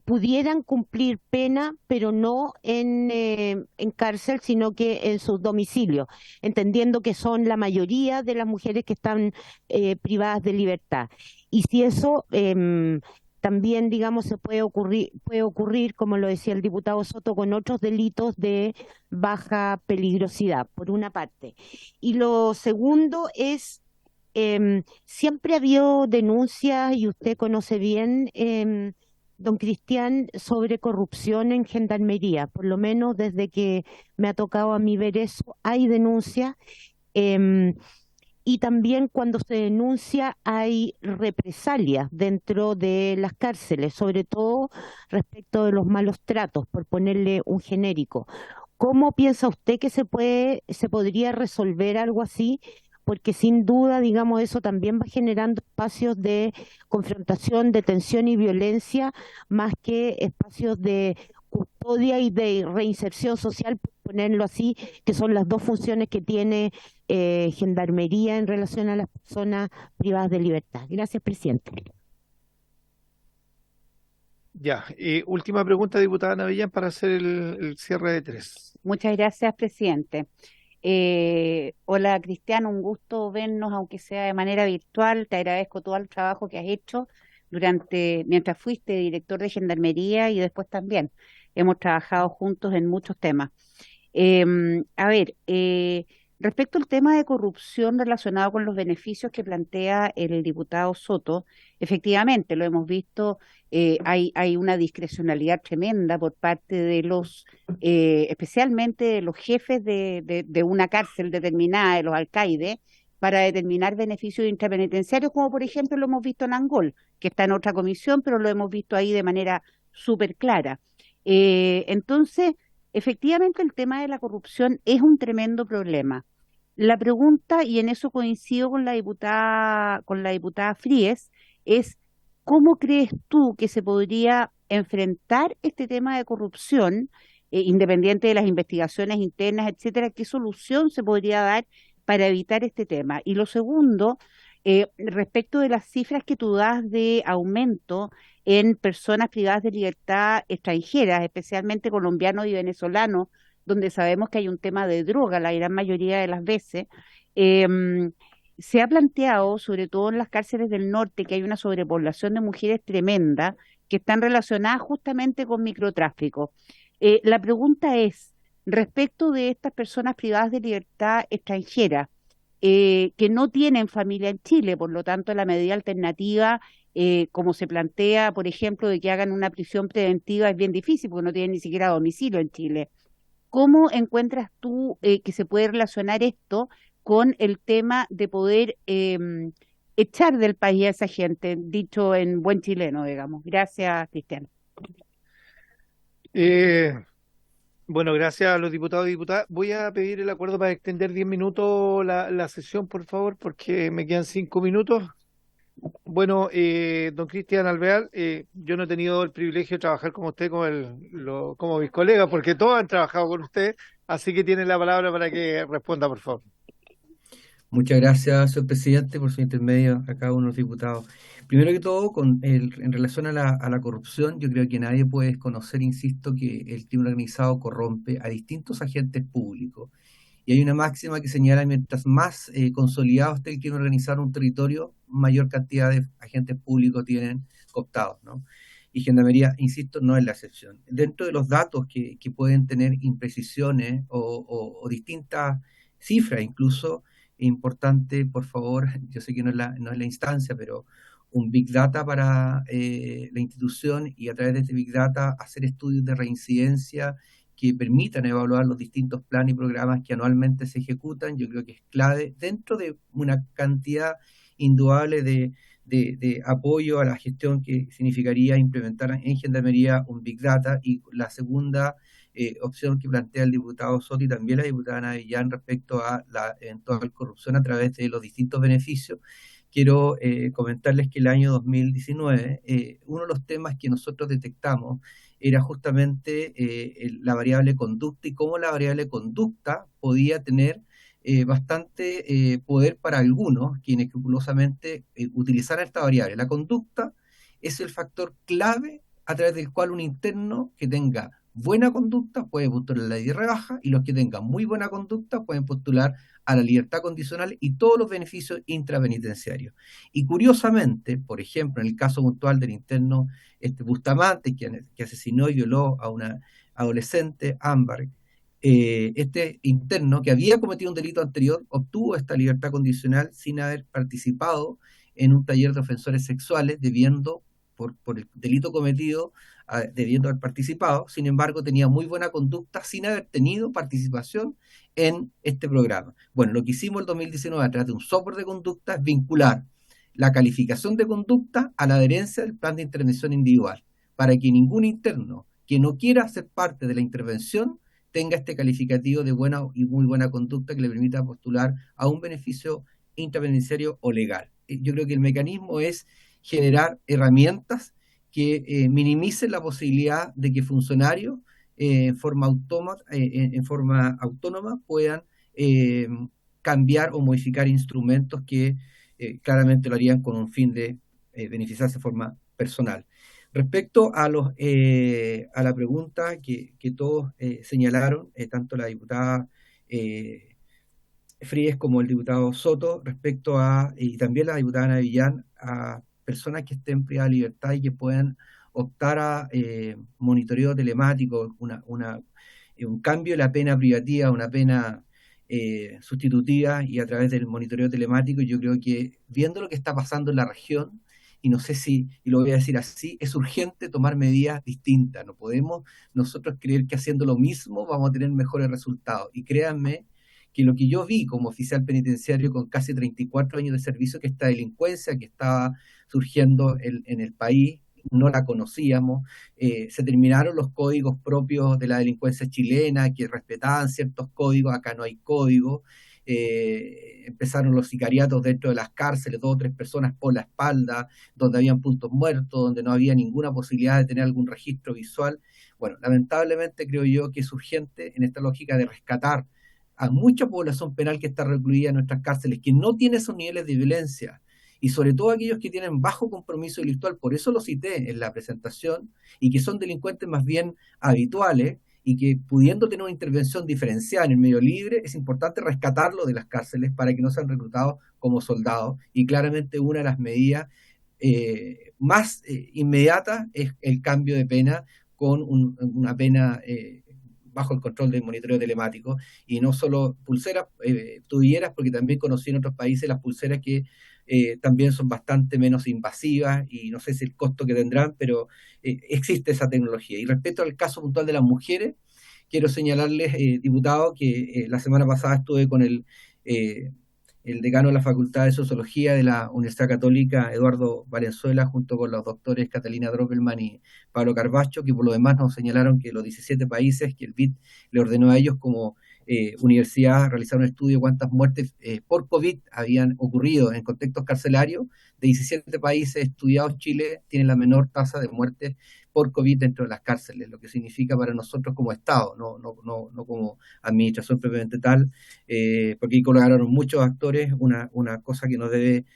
pudieran cumplir pena, pero no en cárcel, sino que en sus domicilios, entendiendo que son la mayoría de las mujeres que están privadas de libertad. Y si eso también, digamos, se puede ocurrir, como lo decía el diputado Soto, con otros delitos de baja peligrosidad, por una parte. Y lo segundo es, siempre ha habido denuncias, y usted conoce bien, don Cristian, sobre corrupción en Gendarmería, por lo menos desde que me ha tocado a mí ver eso, hay denuncias, y también cuando se denuncia hay represalias dentro de las cárceles, sobre todo respecto de los malos tratos, por ponerle un genérico. ¿Cómo piensa usted que se podría resolver algo así? Porque sin duda, digamos, eso también va generando espacios de confrontación, de tensión y violencia, más que espacios de custodia y de reinserción social, por ponerlo así, que son las dos funciones que tiene Gendarmería en relación a las personas privadas de libertad. Gracias, presidente. Ya, última pregunta, diputada Navellán, para hacer el cierre de 3. Muchas gracias, presidente. Hola, Cristiano, un gusto vernos, aunque sea de manera virtual. Te agradezco todo el trabajo que has hecho mientras fuiste director de Gendarmería y después también. Hemos trabajado juntos en muchos temas. Respecto al tema de corrupción relacionado con los beneficios que plantea el diputado Soto, efectivamente, lo hemos visto, hay una discrecionalidad tremenda por parte de especialmente de los jefes de una cárcel determinada, de los alcaides, para determinar beneficios intrapenitenciarios, como por ejemplo lo hemos visto en Angol, que está en otra comisión, pero lo hemos visto ahí de manera súper clara. Entonces, efectivamente el tema de la corrupción es un tremendo problema. La pregunta, y en eso coincido con la diputada Fríes, es ¿cómo crees tú que se podría enfrentar este tema de corrupción, independiente de las investigaciones internas, etcétera? ¿Qué solución se podría dar para evitar este tema? Y lo segundo, respecto de las cifras que tú das de aumento en personas privadas de libertad extranjeras, especialmente colombianos y venezolanos, donde sabemos que hay un tema de droga la gran mayoría de las veces, se ha planteado, sobre todo en las cárceles del norte, que hay una sobrepoblación de mujeres tremenda que están relacionadas justamente con microtráfico. La pregunta es, respecto de estas personas privadas de libertad extranjera, que no tienen familia en Chile, por lo tanto la medida alternativa, como se plantea, por ejemplo, de que hagan una prisión preventiva es bien difícil porque no tienen ni siquiera domicilio en Chile. ¿Cómo encuentras tú que se puede relacionar esto con el tema de poder echar del país a esa gente, dicho en buen chileno, digamos? Gracias, Cristiano. Bueno, gracias a los diputados y diputadas. Voy a pedir el acuerdo para extender 10 minutos la sesión, por favor, porque me quedan 5 minutos. Bueno, don Cristian Alvear, yo no he tenido el privilegio de trabajar con usted como mis colegas, porque todos han trabajado con usted, así que tiene la palabra para que responda, por favor. Muchas gracias, señor presidente, por su intermedio a cada uno de los diputados. Primero que todo, en relación a la corrupción, yo creo que nadie puede desconocer, insisto, que el crimen organizado corrompe a distintos agentes públicos. Y hay una máxima que señala, mientras más consolidado esté el crimen organizado en un territorio, mayor cantidad de agentes públicos tienen cooptados, ¿no? Y Gendarmería, insisto, no es la excepción. Dentro de los datos que pueden tener imprecisiones o distintas cifras, incluso, es importante, por favor, yo sé que no es la instancia, pero un Big Data para la institución, y a través de este Big Data hacer estudios de reincidencia que permitan evaluar los distintos planes y programas que anualmente se ejecutan. Yo creo que es clave dentro de una cantidad indudable de de apoyo a la gestión que significaría implementar en Gendarmería un Big Data, y la segunda opción que plantea el diputado Soto y también la diputada Navillán respecto a la eventual corrupción a través de los distintos beneficios. Quiero comentarles que el año 2019, uno de los temas que nosotros detectamos era justamente la variable conducta, y cómo la variable conducta podía tener bastante poder para algunos quienes escrupulosamente utilizaran esta variable. La conducta es el factor clave a través del cual un interno que tenga buena conducta puede postular a la ley de rebaja, y los que tengan muy buena conducta pueden postular a la libertad condicional y todos los beneficios intrapenitenciarios. Y curiosamente, por ejemplo, en el caso puntual del interno Bustamante, que asesinó y violó a una adolescente, Ámbar, este interno, que había cometido un delito anterior, obtuvo esta libertad condicional sin haber participado en un taller de ofensores sexuales, debiendo, por el delito cometido, debiendo haber participado. Sin embargo, tenía muy buena conducta sin haber tenido participación en este programa. Bueno, lo que hicimos el 2019 a través de un software de conducta es vincular la calificación de conducta a la adherencia del plan de intervención individual, para que ningún interno que no quiera ser parte de la intervención tenga este calificativo de buena y muy buena conducta que le permita postular a un beneficio intrapenitenciario o legal. Yo creo que el mecanismo es generar herramientas que minimicen la posibilidad de que funcionarios en forma autónoma puedan cambiar o modificar instrumentos que claramente lo harían con un fin de beneficiarse de forma personal. Respecto a la pregunta que todos señalaron, tanto la diputada Fríes como el diputado Soto, respecto y también la diputada Navillán, a personas que estén privadas de libertad y que puedan optar a monitoreo telemático, un cambio de la pena privativa, una pena sustitutiva, y a través del monitoreo telemático. Yo creo que, viendo lo que está pasando en la región, y no sé si, y lo voy a decir así, es urgente tomar medidas distintas. No podemos nosotros creer que haciendo lo mismo vamos a tener mejores resultados. Y créanme que lo que yo vi como oficial penitenciario con casi 34 años de servicio, que esta delincuencia que estaba surgiendo en el país, no la conocíamos, se terminaron los códigos propios de la delincuencia chilena, que respetaban ciertos códigos, acá no hay código. Empezaron los sicariatos dentro de las cárceles, 2 o 3 personas por la espalda, donde habían puntos muertos, donde no había ninguna posibilidad de tener algún registro visual. Bueno, lamentablemente creo yo que es urgente, en esta lógica de rescatar a mucha población penal que está recluida en nuestras cárceles, que no tiene esos niveles de violencia, y sobre todo aquellos que tienen bajo compromiso delictual, por eso lo cité en la presentación, y que son delincuentes más bien habituales, y que, pudiendo tener una intervención diferenciada en el medio libre, es importante rescatarlo de las cárceles para que no sean reclutados como soldados. Y claramente una de las medidas más inmediatas es el cambio de pena con una pena bajo el control del monitoreo telemático, y no solo pulseras, tubilleras, porque también conocí en otros países las pulseras que también son bastante menos invasivas, y no sé si el costo que tendrán, pero existe esa tecnología. Y respecto al caso puntual de las mujeres, quiero señalarles, diputado, que la semana pasada estuve con el decano de la Facultad de Sociología de la Universidad Católica, Eduardo Valenzuela, junto con los doctores Catalina Droppelman y Pablo Carbacho, que por lo demás nos señalaron que los 17 países que el BID le ordenó a ellos como universidad realizar un estudio de cuántas muertes por COVID habían ocurrido en contextos carcelarios. De 17 países estudiados, Chile tiene la menor tasa de muertes por COVID dentro de las cárceles, lo que significa para nosotros como Estado, no como administración propiamente tal, porque ahí colaboraron muchos actores, una cosa que nos debe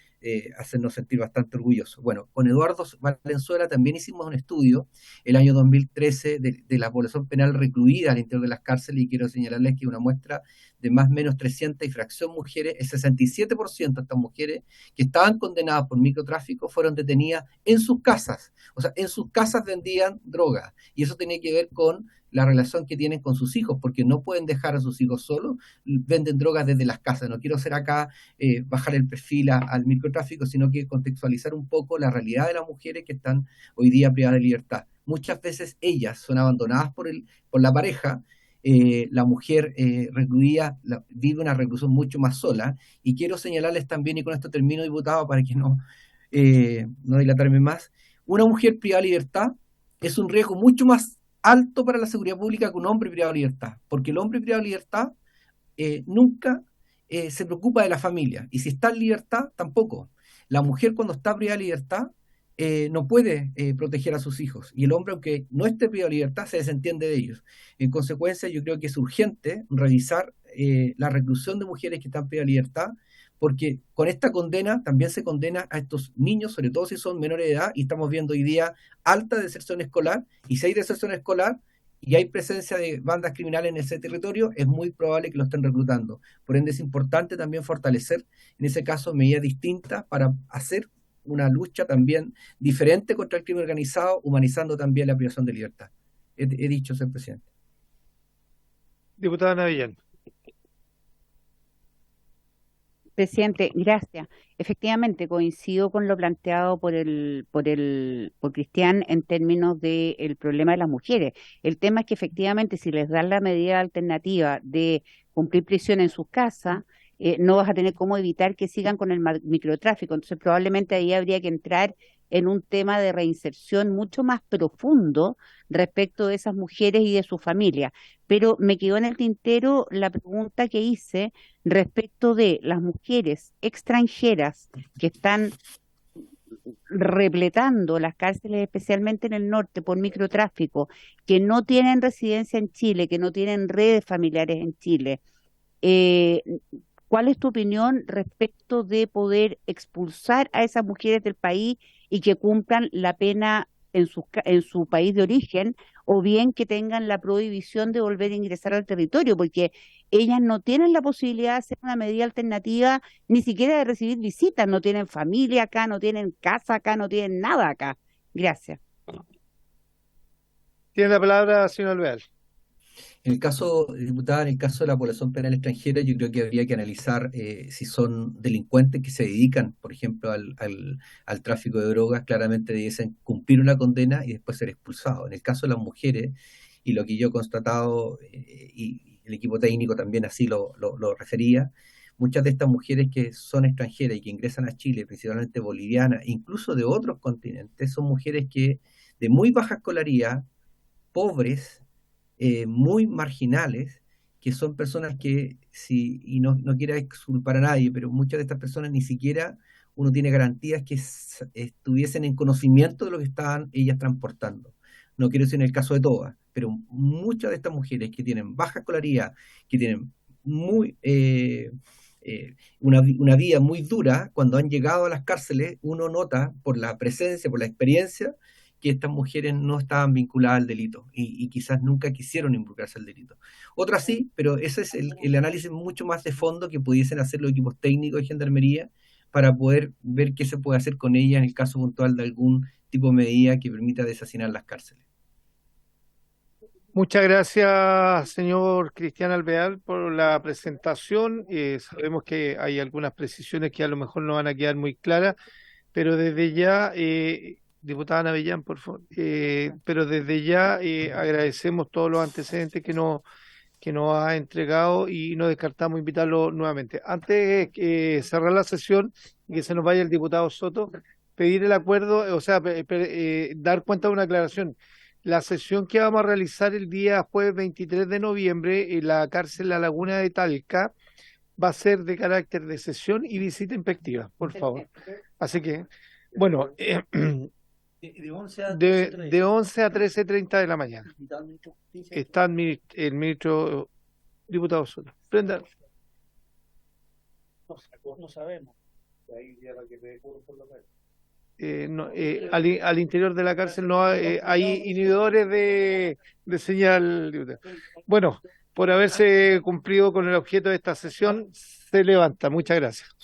hacernos sentir bastante orgullosos. Bueno, con Eduardo Valenzuela también hicimos un estudio el año 2013 de la población penal recluida al interior de las cárceles, y quiero señalarles que una muestra de más o menos 300 y fracción mujeres, el 67% de estas mujeres que estaban condenadas por microtráfico fueron detenidas en sus casas. O sea, en sus casas vendían droga, y eso tenía que ver con la relación que tienen con sus hijos, porque no pueden dejar a sus hijos solos, venden drogas desde las casas. No quiero hacer acá bajar el perfil al microtráfico, sino que contextualizar un poco la realidad de las mujeres que están hoy día privadas de libertad. Muchas veces ellas son abandonadas por la pareja. La mujer recluida vive una reclusión mucho más sola, y quiero señalarles también, y con esto termino, diputado, para que no no dilatarme más, una mujer privada de libertad es un riesgo mucho más alto para la seguridad pública que un hombre privado de libertad, porque el hombre privado de libertad nunca se preocupa de la familia, y si está en libertad, tampoco. La mujer cuando está privada de libertad no puede proteger a sus hijos, y el hombre, aunque no esté privado de libertad, se desentiende de ellos. En consecuencia, yo creo que es urgente revisar la reclusión de mujeres que están privadas de libertad, porque con esta condena también se condena a estos niños, sobre todo si son menores de edad, y estamos viendo hoy día alta deserción escolar, y si hay deserción escolar y hay presencia de bandas criminales en ese territorio, es muy probable que lo estén reclutando. Por ende, es importante también fortalecer, en ese caso, medidas distintas para hacer una lucha también diferente contra el crimen organizado, humanizando también la privación de libertad. He dicho, señor presidente. Diputada Navillán. Presidente, gracias. Efectivamente, coincido con lo planteado por Cristian en términos del problema de las mujeres. El tema es que efectivamente si les dan la medida alternativa de cumplir prisión en sus casas, no vas a tener cómo evitar que sigan con el microtráfico. Entonces probablemente ahí habría que entrar en un tema de reinserción mucho más profundo respecto de esas mujeres y de su familia. Pero me quedó en el tintero la pregunta que hice respecto de las mujeres extranjeras que están repletando las cárceles, especialmente en el norte, por microtráfico, que no tienen residencia en Chile, que no tienen redes familiares en Chile. ¿Cuál es tu opinión respecto de poder expulsar a esas mujeres del país y que cumplan la pena en su país de origen, o bien que tengan la prohibición de volver a ingresar al territorio, porque ellas no tienen la posibilidad de hacer una medida alternativa, ni siquiera de recibir visitas, no tienen familia acá, no tienen casa acá, no tienen nada acá? Gracias. Tiene la palabra, señor Alvear. En el caso, diputada, en el caso de la población penal extranjera, yo creo que habría que analizar si son delincuentes que se dedican, por ejemplo, al tráfico de drogas, claramente debiesen cumplir una condena y después ser expulsados. En el caso de las mujeres, y lo que yo he constatado, y el equipo técnico también así lo refería, muchas de estas mujeres que son extranjeras y que ingresan a Chile, principalmente bolivianas, incluso de otros continentes, son mujeres que de muy baja escolaridad, pobres, muy marginales, que son personas que, y no quiero exculpar a nadie, pero muchas de estas personas ni siquiera uno tiene garantías que estuviesen en conocimiento de lo que estaban ellas transportando. No quiero decir en el caso de todas, pero muchas de estas mujeres que tienen baja escolaridad, que tienen una vida muy dura, cuando han llegado a las cárceles, uno nota por la presencia, por la experiencia, que estas mujeres no estaban vinculadas al delito y quizás nunca quisieron involucrarse al delito. Otras sí, pero ese es el análisis mucho más de fondo que pudiesen hacer los equipos técnicos de Gendarmería para poder ver qué se puede hacer con ellas en el caso puntual de algún tipo de medida que permita deshacinar las cárceles. Muchas gracias, señor Cristian Alvear, por la presentación. Sabemos que hay algunas precisiones que a lo mejor no van a quedar muy claras, pero desde ya... Diputada Navillán, por favor. Pero desde ya agradecemos todos los antecedentes que nos ha entregado y no descartamos invitarlo nuevamente. Antes de cerrar la sesión y que se nos vaya el diputado Soto, pedir el acuerdo, o sea, dar cuenta de una aclaración. La sesión que vamos a realizar el día jueves 23 de noviembre en la cárcel La Laguna de Talca va a ser de carácter de sesión y visita inspectiva, por favor. Así que, bueno... De 11 a 13:30 de la mañana. Está el ministro diputado Soto. Prenda. No sabemos. Al interior de la cárcel no hay inhibidores de señal. Diputado. Bueno, por haberse cumplido con el objeto de esta sesión, se levanta. Muchas gracias.